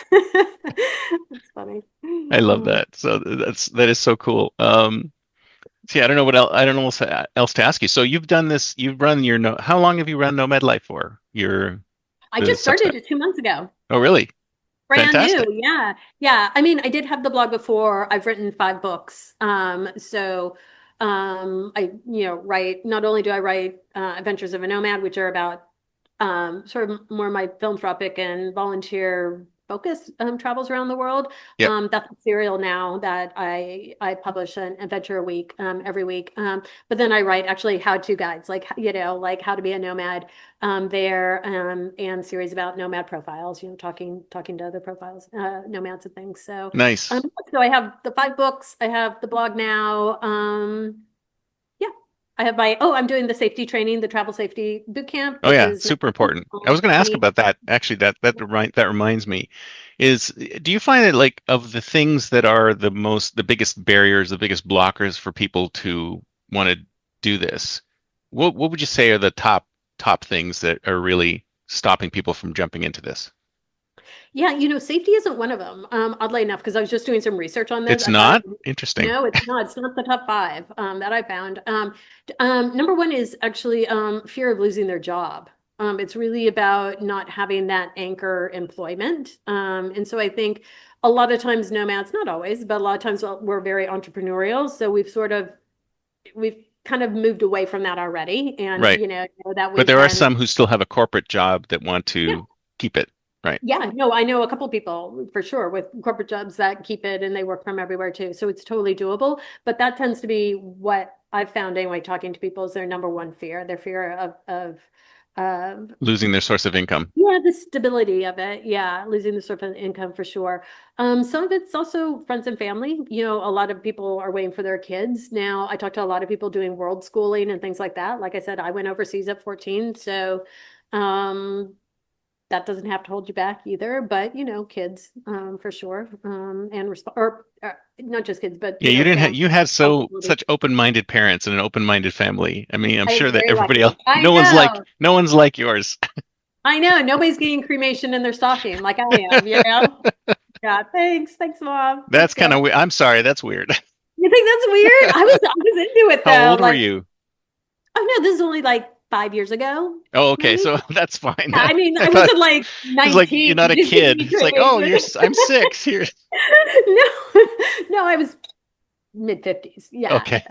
That's funny. I love Mm. that. So that is so cool. See, I don't know what else I don't know else to ask you. So you've done this. You've run your no. How long have you run Nomad Life for? I The just Substack. started it 2 months ago. Oh, really? Brand new. Fantastic. Yeah. Yeah. I mean, I did have the blog before. I've written 5 books. So I, write, not only do I write Adventures of a Nomad, which are about sort of more my philanthropic and volunteer focus travels around the world. Yep. That's a serial now that I publish an adventure a week every week. But then I write actually how-to guides, like like how to be a nomad there, and series about nomad profiles. Talking to other profiles, nomads and things. Nice. So I have the 5 books. I have the blog now. Yeah, I have I'm doing the safety training, the travel safety boot camp, Oh which yeah, is super important. I was going to ask about that. Actually, that reminds me. Is do you find that like of the things that are the biggest barriers, the biggest blockers for people to want to do this? What would you say are the top things that are really stopping people from jumping into this? Yeah, safety isn't one of them. Oddly enough, because I was just doing some research on this. It's I thought not? Interesting. no, it's not. It's not the top 5 that I found. Number one is actually fear of losing their job. It's really about not having that anchor employment. And so I think a lot of times nomads, not always, but a lot of times we're very entrepreneurial. So we've kind of moved away from that already. And, Right. that we But there are can. some who still have a corporate job that want Yeah. to keep it. Right. Yeah, no, I know a couple people for sure with corporate jobs that keep it and they work from everywhere too. So it's totally doable. But that tends to be what I've found anyway, talking to people is their number one fear, their fear of Losing their source of income. yeah, the stability of it. Yeah, losing the sort of income for sure. Some of it's also friends and family. A lot of people are waiting for their kids. Now, I talk to a lot of people doing world schooling and things like that. Like I said, I went overseas at 14, so um that doesn't have to hold you back either, but kids, for sure, and not just kids, but Yeah, you didn't have family you had responsibility. such open-minded parents and an open-minded family. I mean, I'm I was sure that very everybody else, lucky. I know, no one's like yours. I know. Nobody's getting cremation in their stocking like I am. Yeah. Thanks, Mom. That's That's kind good. of weird. I'm sorry, that's weird. You think that's weird? I was into it How though. old were Like, you? oh no, this is only like 5 years ago, Oh, okay, maybe. so that's fine. I mean, I I thought wasn't like it's like you're 19 not a just getting kid. me It's like, oh, cremation. I'm 6 here. No, no, I was mid 50s. Yeah. Okay,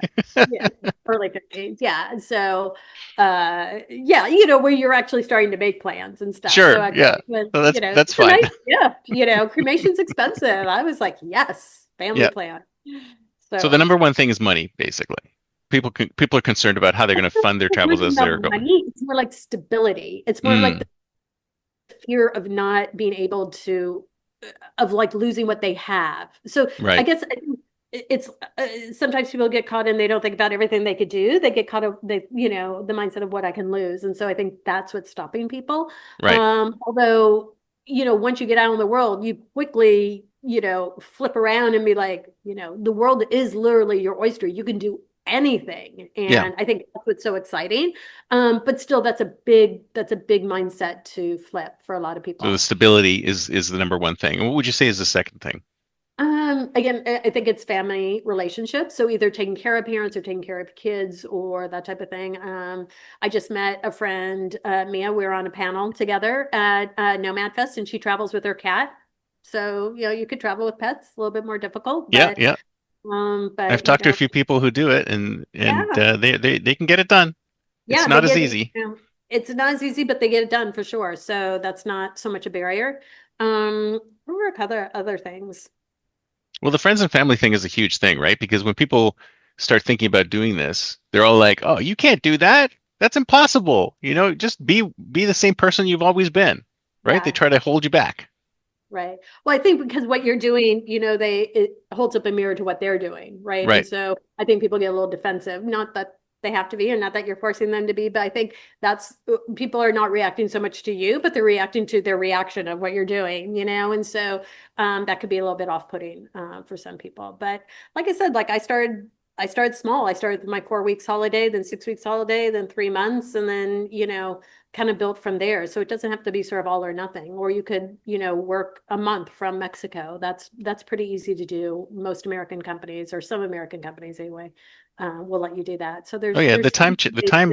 Yeah. Early 50s. Yeah. So, yeah, where you're actually starting to make plans and stuff. So sure, actually, yeah. So that's it's a fine. nice gift, cremation's expensive. I was like, yes, family Yeah. plan. So So the number one thing is money, basically. People are concerned about how they're going to fund their it's not travels even as about they're going. money. It's more like stability. It's more like Mm, the fear of not being able to, of like losing what they have. So I right. guess it's sometimes people get caught and they don't think about everything they could do. They get caught up the mindset of what I can lose. And so I think that's what's stopping people. Right. Although, once you get out in the world, you quickly, flip around and be like, the world is literally your oyster. You can do anything. Yeah. And I think that's what's so exciting. But still that's a big mindset to flip for a lot of So the people. stability is the number one thing. And what would you say is the second thing? Again, I think it's family relationships. So either taking care of parents or taking care of kids or that type of thing. I just met a friend, Mia. We were on a panel together at Nomad Fest, and she travels with her cat. So, you could travel with pets, a little bit more difficult, Yeah, but yeah. I've talked to a few people who do it, and yeah, they can get it done. It's yeah, they not as get, easy. it's not as easy, but they get it done for sure. So that's not so much a barrier. What were other things? Well, the friends and family thing is a huge thing, right? Because when people start thinking about doing this, they're all like, "Oh, you can't do that. That's impossible. Just be the same person you've always been." Right? They Yeah. try to hold you back. Right. Well, I think because what you're doing, it holds up a mirror to what they're doing, right? And Right. so I think people get a little defensive. Not that they have to be, or not that you're forcing them to be, but I think that's people are not reacting so much to you, but they're reacting to their reaction of what you're doing, and so that could be a little bit off-putting for some people. But like I said, like I started small. I started with my 4 weeks holiday, then 6 weeks holiday, then 3 months, and then kind of built from there. So it doesn't have to be sort of all or nothing. Or you could, work a month from Mexico. That's pretty easy to do. Most American companies, or some American companies anyway, will let you do that. So Oh yeah, the there's time ch- the time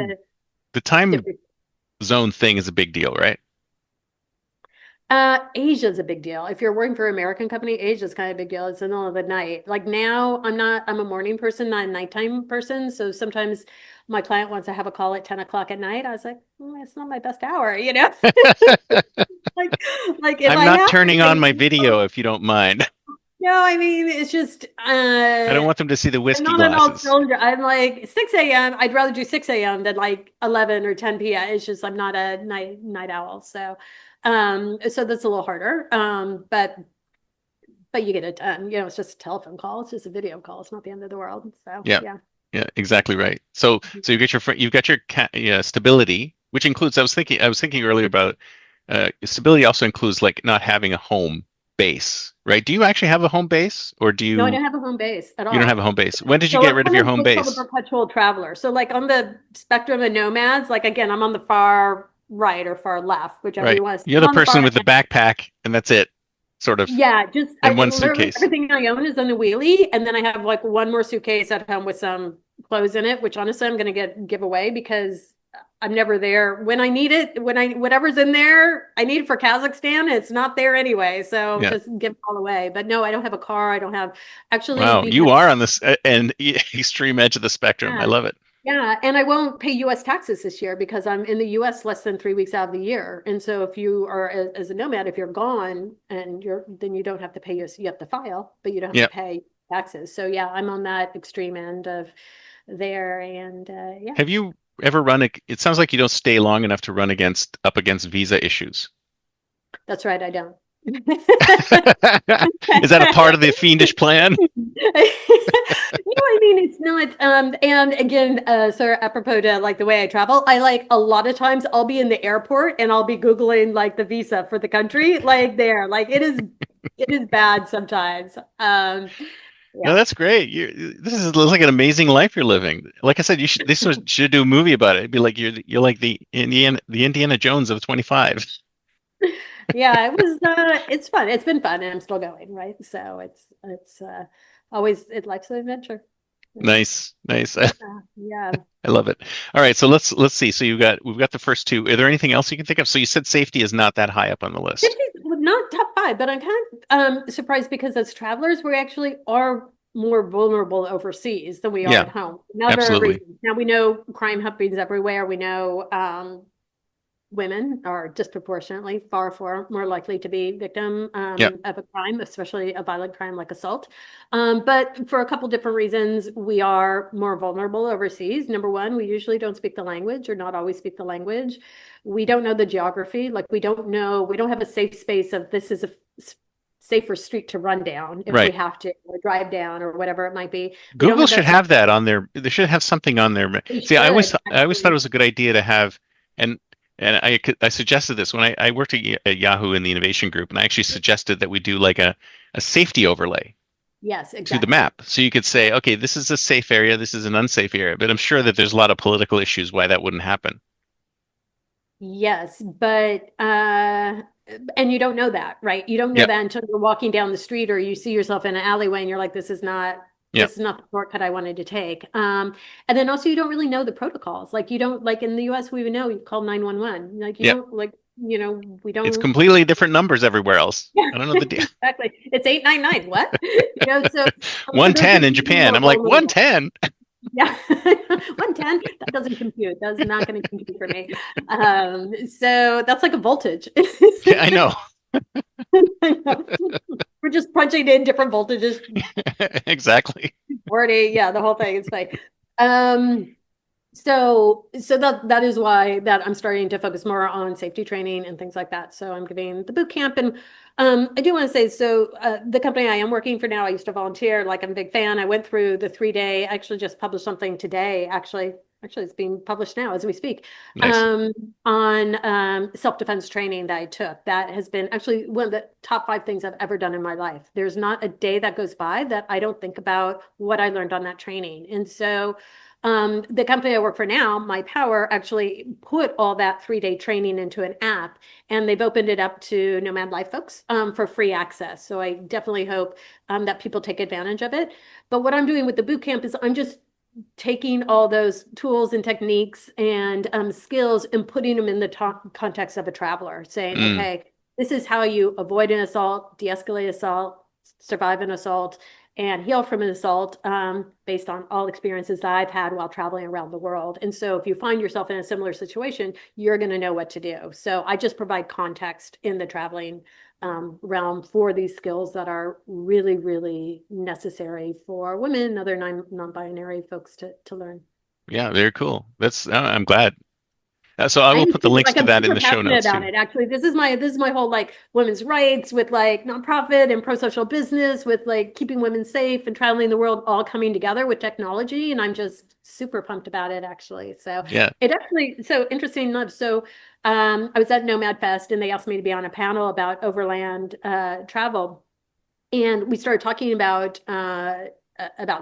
different. zone thing is a big deal, right? Asia's a big deal. If you're working for an American company, Asia's kind of a big deal. It's in the middle of the night. Like now, I'm a morning person, not a nighttime person. So sometimes my client wants to have a call at 10 o'clock at night. I was like, it's not my best hour, Like, like if I'm I not have to turning on take my the phone- video if you don't mind. no, I mean, it's just, I don't want them to see the I'm whiskey not an all glasses. cylinder. I'm like 6 a.m. I'd rather do 6 a.m. than like 11 or 10 p.m. It's just I'm not a night owl. So that's a little harder. But you get it done. It's just a telephone call. It's just a video call. It's not the end of the world. So Yeah, yeah. yeah, exactly right. So you've got your yeah, stability, which includes. I was thinking earlier about stability also includes like not having a home base, right? Do you actually have a home base, or do No, I you don't have a home base at you don't have a all. home base? When did you So get I'm rid of kind your of home what's called a base? perpetual traveler. So like on the spectrum of nomads, like again, I'm on the far right or far left, whichever Right. you want to say. You're I'm the on the person far with the end. backpack, and that's it, sort of, Yeah, just and one literally suitcase. everything I own is on the wheelie, and then I have like one more suitcase at home with some clothes in it, which honestly I'm going to give away because I'm never there when I need it. Whatever's in there, I need it for Kazakhstan. It's not there anyway, so Yeah. just give it all away. But no, I don't have a car. I don't have actually Wow, because you are on this extreme edge of the spectrum. I yeah, love it. yeah, and I won't pay U.S. taxes this year because I'm in the U.S. less than 3 weeks out of the year. And so if you are as a nomad, if you're gone and then you don't have to pay US, you have to file, but you don't have to Yeah. pay taxes. So yeah, I'm on that extreme end of there, and yeah, Have you ever it sounds like you don't stay long enough to run up against visa issues. that's right, I don't. Is that a part of the fiendish plan? I mean, it's not. And again, so apropos to like the way I travel, I like a lot of times I'll be in the airport and I'll be Googling like the visa for the country, like there, like it is bad sometimes. No, Yeah. that's great. This is like an amazing life you're living. Like I said, should do a movie about it. It'd be like you're like the Indiana Jones of 25. Yeah, it's fun. It's been fun and I'm still going, right? So it's always life's an adventure. Yeah. Nice, nice. I Yeah. love it. All right, so let's see. So we've got the first two. Are there anything else you can think of? So you said safety is not that high up on the list. 50 not top five, but I'm kind of surprised because as travelers, we actually are more vulnerable overseas than we are Yeah, at home. Another absolutely. reason. Now we know crime happens everywhere. We know women are disproportionately far more likely to be victim Yeah, of a crime, especially a violent crime like assault. But for a couple different reasons, we are more vulnerable overseas. Number one, we usually don't speak the language or not always speak the language. We don't know the geography. Like we don't have a safe space of this is a safer street to run down if we right. have to or drive down or whatever it might be. We don't Google have should that. have that on there. They should have something on there. We See, should I always thought it actually. was a good idea to have, and I suggested this when I worked at Yahoo in the innovation group, and I actually suggested that we do like a safety overlay Yes, to the exactly. map. So you could say, okay, this is a safe area, this is an unsafe area. But I'm sure that there's a lot of political issues why that wouldn't happen. Yes, but and you don't know that, right? You don't know Yep, that until you're walking down the street or you see yourself in an alleyway and you're like, yep, this is not the shortcut I wanted to take. And then also you don't really know the protocols. Like you don't like in the US we would know you call 911. Like you yep. don't like, we It's don't completely different numbers everywhere else. yeah, I don't know the deal. exactly. It's 899. What? So there's a 110 in reason Japan. we're I'm like, vulnerable. 110? Yeah. 110, that doesn't compute. That's not going to compute for me. So that's like a voltage. Yeah, I know. We're just punching in different voltages. Exactly. 40, yeah, the whole thing is fake. Um, so that is why that I'm starting to focus more on safety training and things like that. So I'm giving the boot camp, and I do want to say, so the company I am working for now, I used to volunteer. Like I'm a big fan. I went through the 3 day. I actually just published something today. Actually, it's being published now as we speak. Nice. Um, on self-defense training that I took. That has been actually one of the top 5 things I've ever done in my life. There's not a day that goes by that I don't think about what I learned on that training. And so the company I work for now, My Power, actually put all that 3 day training into an app, and they've opened it up to Nomad Life folks for free access. So I definitely hope that people take advantage of it. But what I'm doing with the boot camp is I'm just taking all those tools and techniques and skills and putting them in the context of a traveler, saying, Mm. okay, this is how you avoid an assault, de-escalate assault, survive an assault, and heal from an assault based on all experiences that I've had while traveling around the world. And so if you find yourself in a similar situation, you're going to know what to do. So I just provide context in the traveling realm for these skills that are really, really necessary for women and other non-binary folks to learn. Yeah, very cool. I'm glad. So I I will am put the too. links Like to I'm that in super the show passionate notes about too. it. Actually, this is my whole like women's rights with like nonprofit and pro-social business with like keeping women safe and traveling the world all coming together with technology. And I'm just super pumped about it actually. So Yeah. it actually so interesting enough. So I was at Nomad Fest and they asked me to be on a panel about overland travel. And we started talking about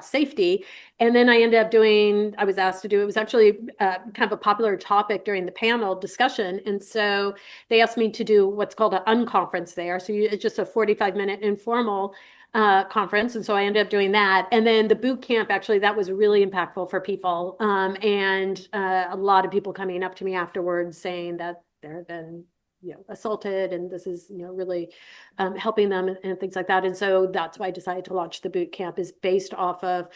safety, and then I was asked to do, it was actually kind of a popular topic during the panel discussion, and so they asked me to do what's called an unconference there. So it's just a 45-minute informal conference, and so I ended up doing that. And then the boot camp, actually, that was really impactful for people, and a lot of people coming up to me afterwards saying that there have been assaulted, and this is really helping them and things like that. And so that's why I decided to launch the boot camp, is based off of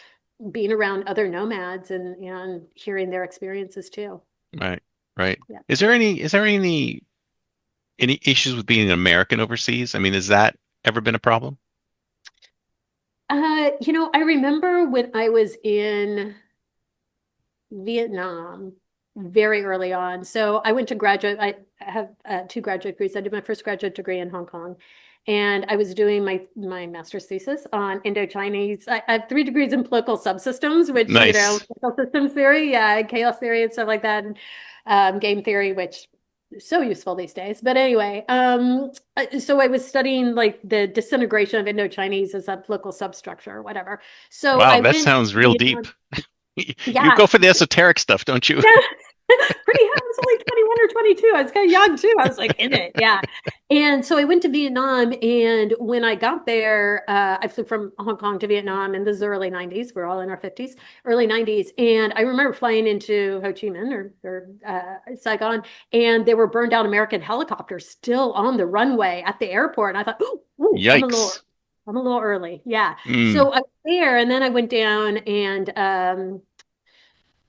being around other nomads and hearing their experiences too. Right. Right. Yeah. Is there any issues with being an American overseas? I mean, has that ever been a problem? I remember when I was in Vietnam very early on. So I went to graduate, I have 2 graduate degrees. I did my first graduate degree in Hong Kong. And I was doing my master's thesis on Indo-Chinese. I have 3 degrees in political subsystems, which, Nice. political systems theory, yeah, chaos theory and stuff like that, and game theory, which is so useful these days. But anyway, so I was studying like the disintegration of Indo-Chinese as a political substructure or whatever. So Wow, I that went, sounds real deep. You yeah, go for the esoteric stuff, don't you? yeah, pretty young. I was only 21 or 22. I was kind of young too. I was like in it. Yeah. And so I went to Vietnam. And when I got there, I flew from Hong Kong to Vietnam, and this is the early 90s. We're all in our 50s, early 90s. And I remember flying into Ho Chi Minh or Saigon, and there were burned out American helicopters still on the runway at the airport. And I thought, ooh, Yikes. I'm a little early. Yeah. Mm. So I was there, and then I went down and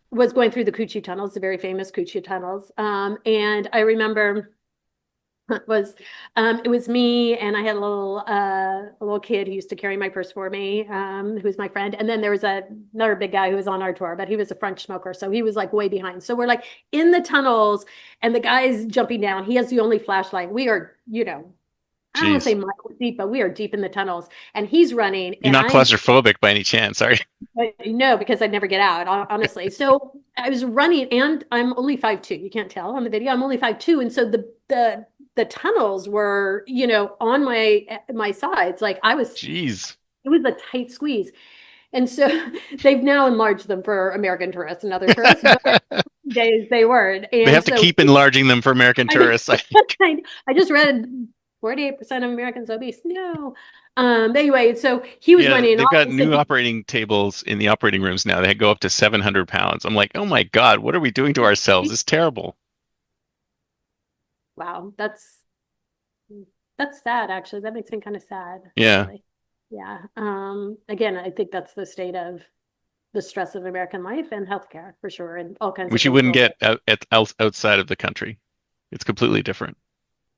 was going through the Coochie tunnels, the very famous Coochie tunnels. And I remember it was me, and I had a little kid who used to carry my purse for me, who was my friend. And then there was another big guy who was on our tour, but he was a French smoker, so he was like way behind. So we're like in the tunnels, and the guy's jumping down. He has the only flashlight. We are, I don't want to say Jeez. miles deep, but we are deep in the tunnels, and he's running, You're and not claustrophobic by any chance, are you? no, because I'd never get out, honestly. So I was running, and I'm only 5'2". You can't tell on the video. I'm only 5'2". And so the tunnels were, on my sides. Like Jeez. it was a tight squeeze. And so they've now enlarged them for American tourists and other tourists, but days they weren't. They And have to so keep enlarging them for American I know, tourists, I think. I just read 48% of Americans obese. No. Anyway, so he was Yeah, running, and they've all got of a new sudden, operating tables in the operating rooms now. They go up to 700 pounds. I'm like, oh my God, what are we doing to ourselves? It's terrible. wow, that's sad, actually. That makes me kind of sad, Yeah, actually. Yeah. Again, I think that's the state of the stress of American life and healthcare for sure, and all kinds of which you things wouldn't rolled get up. outside of the country. It's completely different.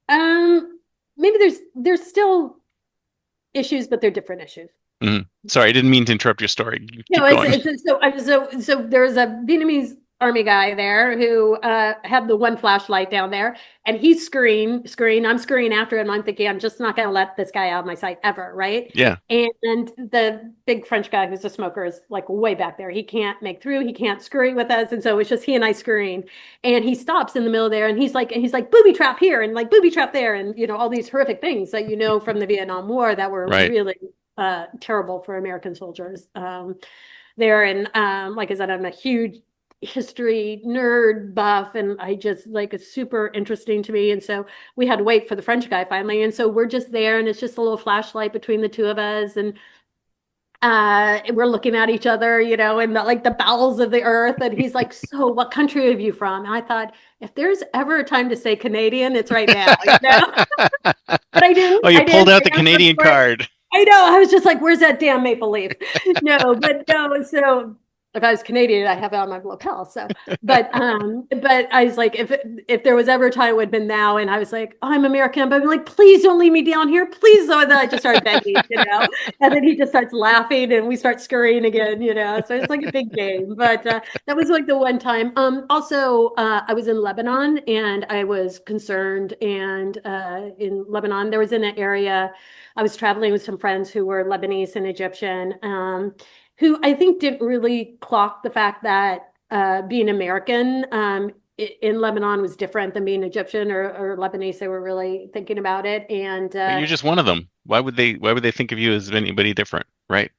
Um, Maybe there's still issues, but they're different issues. Sorry, I didn't mean to interrupt your story. No, Keep going. so there was a Vietnamese army guy there who had the one flashlight down there, and he's scurrying. I'm scurrying after him. I'm thinking I'm just not going to let this guy out of my sight ever, right? Yeah. And the big French guy who's a smoker is like way back there. He can't make through. He can't scurry with us, and so it's just he and I scurrying. And he stops in the middle there, and he's like booby trap here and like booby trap there, and all these horrific things that from the Vietnam War that were Right. really terrible for American soldiers there. And like I said, I'm a huge history nerd buff, and I just like it's super interesting to me. And so we had to wait for the French guy finally. And so we're just there, and it's just a little flashlight between the two of us. And we're looking at each other, in the bowels of the earth. And he's like, "So what country are you from?" And I thought, if there's ever a time to say Canadian, it's right now, But I didn't. Oh, you I pulled didn't out the answer Canadian for it. card. I know. I was just like, "Where's that damn maple leaf?" No, but no. So if I was Canadian, I'd have it on my lapel. So, but I was like, if there was ever a time, it would have been now. And I was like, "Oh, I'm American," but I'm like, "Please don't leave me down here, please." So then I just started begging. And then he just starts laughing, and we start scurrying again. So it's like a big game. But that was like the one time. Also, I was in Lebanon, and I was concerned. And in Lebanon, there was in an area. I was traveling with some friends who were Lebanese and Egyptian, who I think didn't really clock the fact that being American in Lebanon was different than being Egyptian or Lebanese. They were really thinking about it. And But you're just one of them. Why would they think of you as anybody different, right?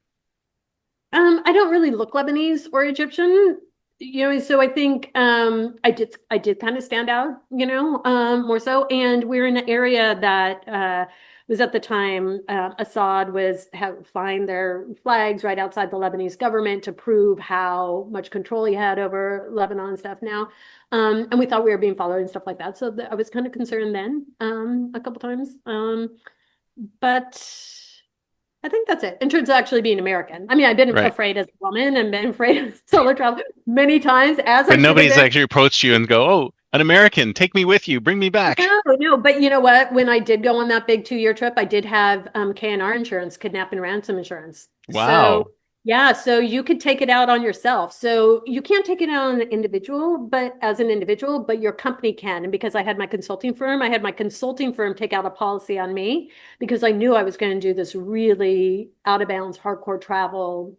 I don't really look Lebanese or Egyptian. So I think I did kind of stand out, more so. And we're in an area that was at the time Assad was flying their flags right outside the Lebanese government to prove how much control he had over Lebanon and stuff now. And we thought we were being followed and stuff like that. So I was kind of concerned then a couple times. But I think that's it in terms of actually being American. I mean, I've been Right. afraid as a woman and been afraid of solo travel many times, as I But should have nobody's been. actually approached you and go, "Oh, an American, take me with you, bring me back." No, no, but you know what? When I did go on that big 2-year trip, I did have K&R insurance, kidnap and ransom insurance. So Wow. yeah, so you could take it out on yourself. So you can't take it out on an individual, but as an individual, but your company can. And because I had my consulting firm, I had my consulting firm take out a policy on me because I knew I was going to do this really out of bounds hardcore travel,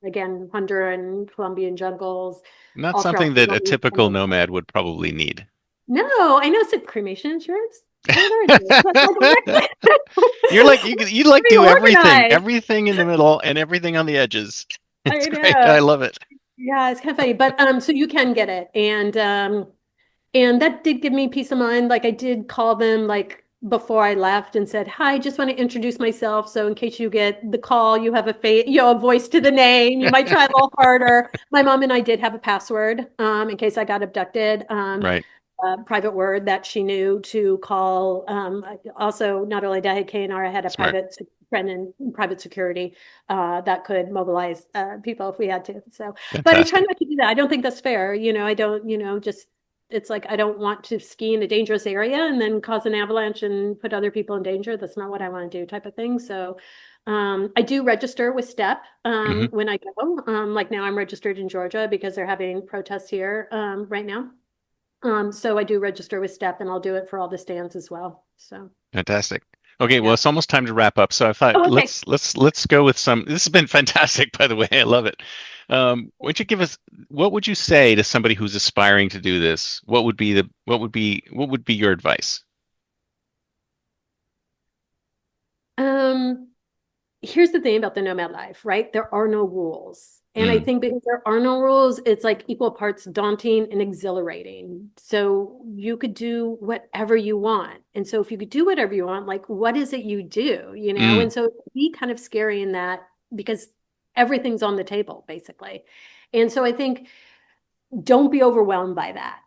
again, Honduran, Colombian jungles, Not all throughout something that a Colombia. typical nomad would probably need. No, I know it's said cremation insurance. What did I do? That's like, You're like you like be do everything, organized. everything in the middle and everything on the edges. It's I great. I know. love it. Yeah, it's kind of funny. But so you can get it. And that did give me peace of mind. Like I did call them like before I left and said, "Hi, just want to introduce myself. So in case you get the call, you have a voice to the name. You might try a little harder." My mom and I did have a password in case I got abducted. Right. Private word that she knew to call. Also, not only did I have KNR, I had a Smart. private friend in private security that could mobilize people if we had to. So, but I try Fantastic. not to do that. I don't think that's fair. I don't, just it's like I don't want to ski in a dangerous area and then cause an avalanche and put other people in danger. That's not what I want to do, type of thing. So, I do register with STEP Hmm. when I go. Like now, I'm registered in Georgia because they're having protests here right now. So I do register with STEP and I'll do it for all the stands as well. So Fantastic. Okay, well, yeah. it's almost time to wrap up. So I thought Oh, okay. let's go with some. This has been fantastic, by the way. I love it. Why don't you give us what would you say to somebody who's aspiring to do this? What would be your advice? Um, Here's the thing about the nomad life, right? There are no rules. And I Mm, think because there are no rules, it's like equal parts daunting and exhilarating. So you could do whatever you want. And so if you could do whatever you want, like what is it you do, mm, And so it can be kind of scary in that because everything's on the table, basically. And so I think don't be overwhelmed by that.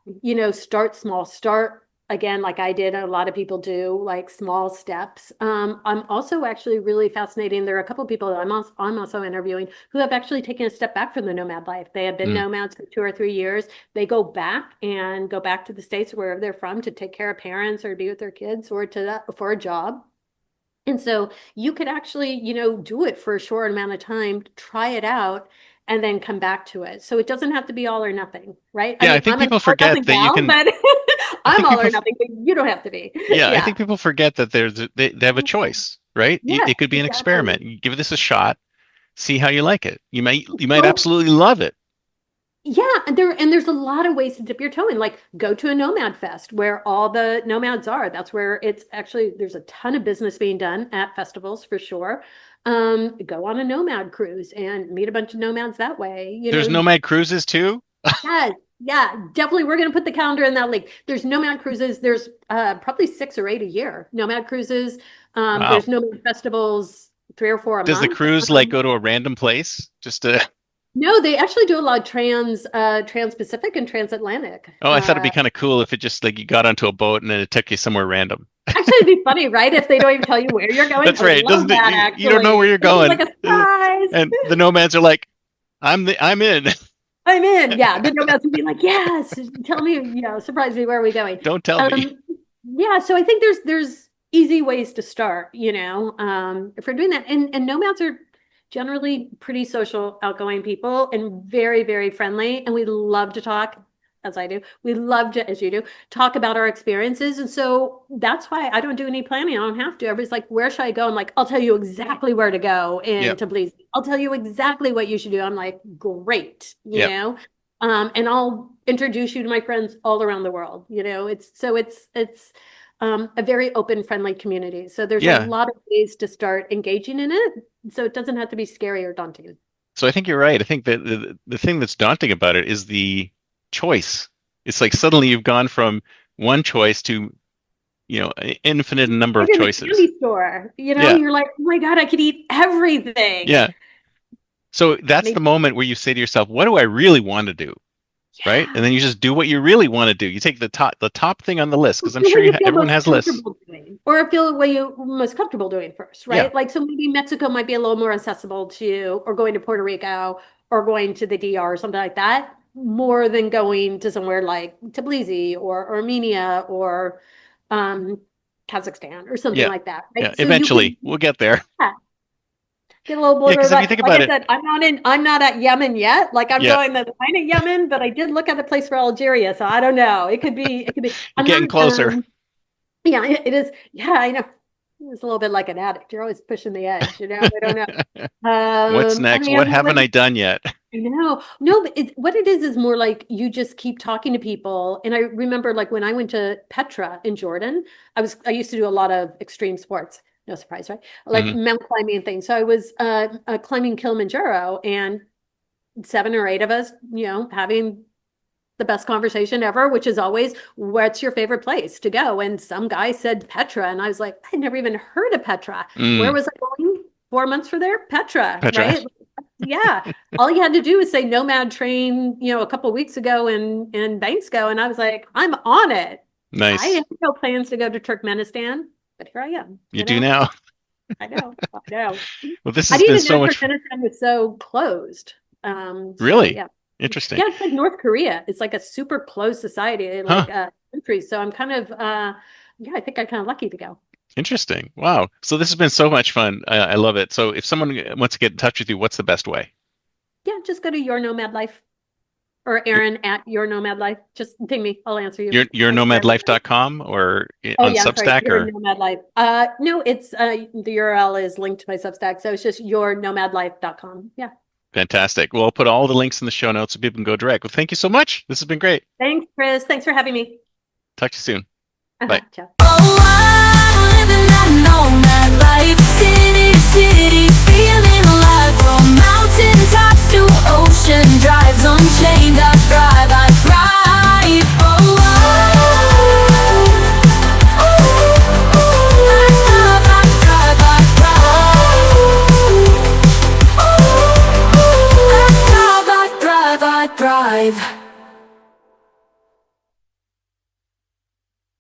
Start small, start again, like I did, a lot of people do, like small steps. I'm also actually really fascinating. There are a couple of people that I'm also interviewing who have actually taken a step back from the nomad life. They have been mm. nomads for 2 or 3 years. They go back to the States wherever they're from to take care of parents or be with their kids or for a job. And so you could actually, do it for a short amount of time, try it out, and then come back to it. So it doesn't have to be all or nothing, right? I Yeah, I mean, think I'm an people all or forget nothing that you gal, can. but I I'm think all or people. nothing, but you don't have to be. Yeah, I Yeah. think people forget that they have a choice, right? Yes, It could be an exactly. experiment. You give this a shot, see how you like it. You might Go absolutely love it. Yeah, and there's a lot of ways to dip your toe in. Like go to a Nomad Fest where all the nomads are. That's where it's actually there's a ton of business being done at festivals for sure. Go on a nomad cruise and meet a bunch of nomads that way. There's Nomad cruises too. Yes, yeah, definitely. We're gonna put the calendar in that link. There's nomad cruises. There's probably 6 or 8 a year. Nomad cruises. Wow. There's nomad festivals, 3 or 4 a Does the month. cruise like go to a random place? Just to, No, they actually do a lot of trans-Pacific and transatlantic. oh, I thought it'd be kind of cool if it just like you got onto a boat and then it took you somewhere random. Actually, it'd be funny, right? If they don't even tell you where you're going. That's I would right. love Doesn't it? that You don't know where actually. you're It'd be like going. a surprise. And the nomads are like, I'm in. I'm in. Yeah, the nomads would be like, yes, tell me, surprise me, where are we going? Don't tell me. Um, yeah, so I think there's easy ways to start, if we're doing that. And nomads are generally pretty social, outgoing people and very, very friendly. And we love to talk, as I do. We love to, as you do, talk about our experiences. And so that's why I don't do any planning. I don't have to. Everybody's like, where should I go? I'm like, I'll tell you exactly where to go Yep. and to please. I'll tell you exactly what you should do. I'm like, great, Yep. and I'll introduce you to my friends all around the world. It's a very open, friendly community. So there's a Yeah. lot of ways to start engaging in it. So it doesn't have to be scary or daunting. So I think you're right. I think that the thing that's daunting about it is the choice. It's like suddenly you've gone from one choice to, an infinite number Like of in the choices. candy store, Yeah. you're like, oh my God, I could eat everything. Yeah. So that's the Maybe, moment where you say to yourself, what do I really want to do? Right? yeah. And then you just do what you really want to do. You take the top thing on the list because I'm Do sure what you feel everyone most has lists. comfortable doing, or feel what you're most comfortable doing first, Yeah. right? Like, so maybe Mexico might be a little more accessible to you, or going to Puerto Rico, or going to the DR, or something like that, more than going to somewhere like Tbilisi or Armenia or um, Kazakhstan or something Yeah. like that, Yeah. right? So you Eventually, can we'll get there. yeah, get a little Yeah, border. because if you think Like about I it, said, I'm not at Yemen yet. Like I'm yeah, going to the line of Yemen, but I did look at the place for Algeria, so I don't know. It could be. you're I'm getting not. closer. Yeah, it is. Yeah, I know. It's a little bit like an addict. You're always pushing the edge. I don't know. What's I next? mean, What haven't I done yet? I know. No, but what it is more like you just keep talking to people. And I remember like when I went to Petra in Jordan, I used to do a lot of extreme sports. No surprise, right? Like Hmm. mountain climbing and things. So I was climbing Kilimanjaro, and 7 or 8 of us, having the best conversation ever, which is always, what's your favorite place to go? And some guy said Petra, and I was like, I never even heard of Petra. Where Mm, was I going? 4 months for there? Petra, Petra. right? Yeah. All you had to do was say Nomad train, a couple of weeks ago in Banksco, and I was like, I'm on it. I Nice. have no plans to go to Turkmenistan, but here I am. You do now. I know, I know. Well, this I has didn't been even know so much. Turkmenistan was so closed. So Really yeah. interesting. Yeah, it's like North Korea. It's like a super closed society, Huh. like country. So I'm kind of yeah, I think I'm kind of lucky to go. Interesting. Wow. So this has been so much fun. I love it. So if someone wants to get in touch with you, what's the best way? Yeah, just go to Your Nomad Life or Your Erin at Your Nomad Life. Just ping me. I'll answer you. your I'm there. nomadlife.com or Oh on yeah, I'm sorry. Substack Your or Nomad Life. No, it's the URL is linked to my Substack. So it's just yournomadlife.com. Yeah. fantastic. Well, I'll put all the links in the show notes so people can go direct. Well, thank you so much. This has been great. Thanks, Chris. Thanks for having me. Talk to you soon. Bye. Ciao. Oh, I'm living that nomad life, city to city, feeling alive. From mountain tops to ocean drives, unchained. I thrive, I thrive. Oh, I thrive, I thrive, I thrive. I thrive, I thrive, I thrive.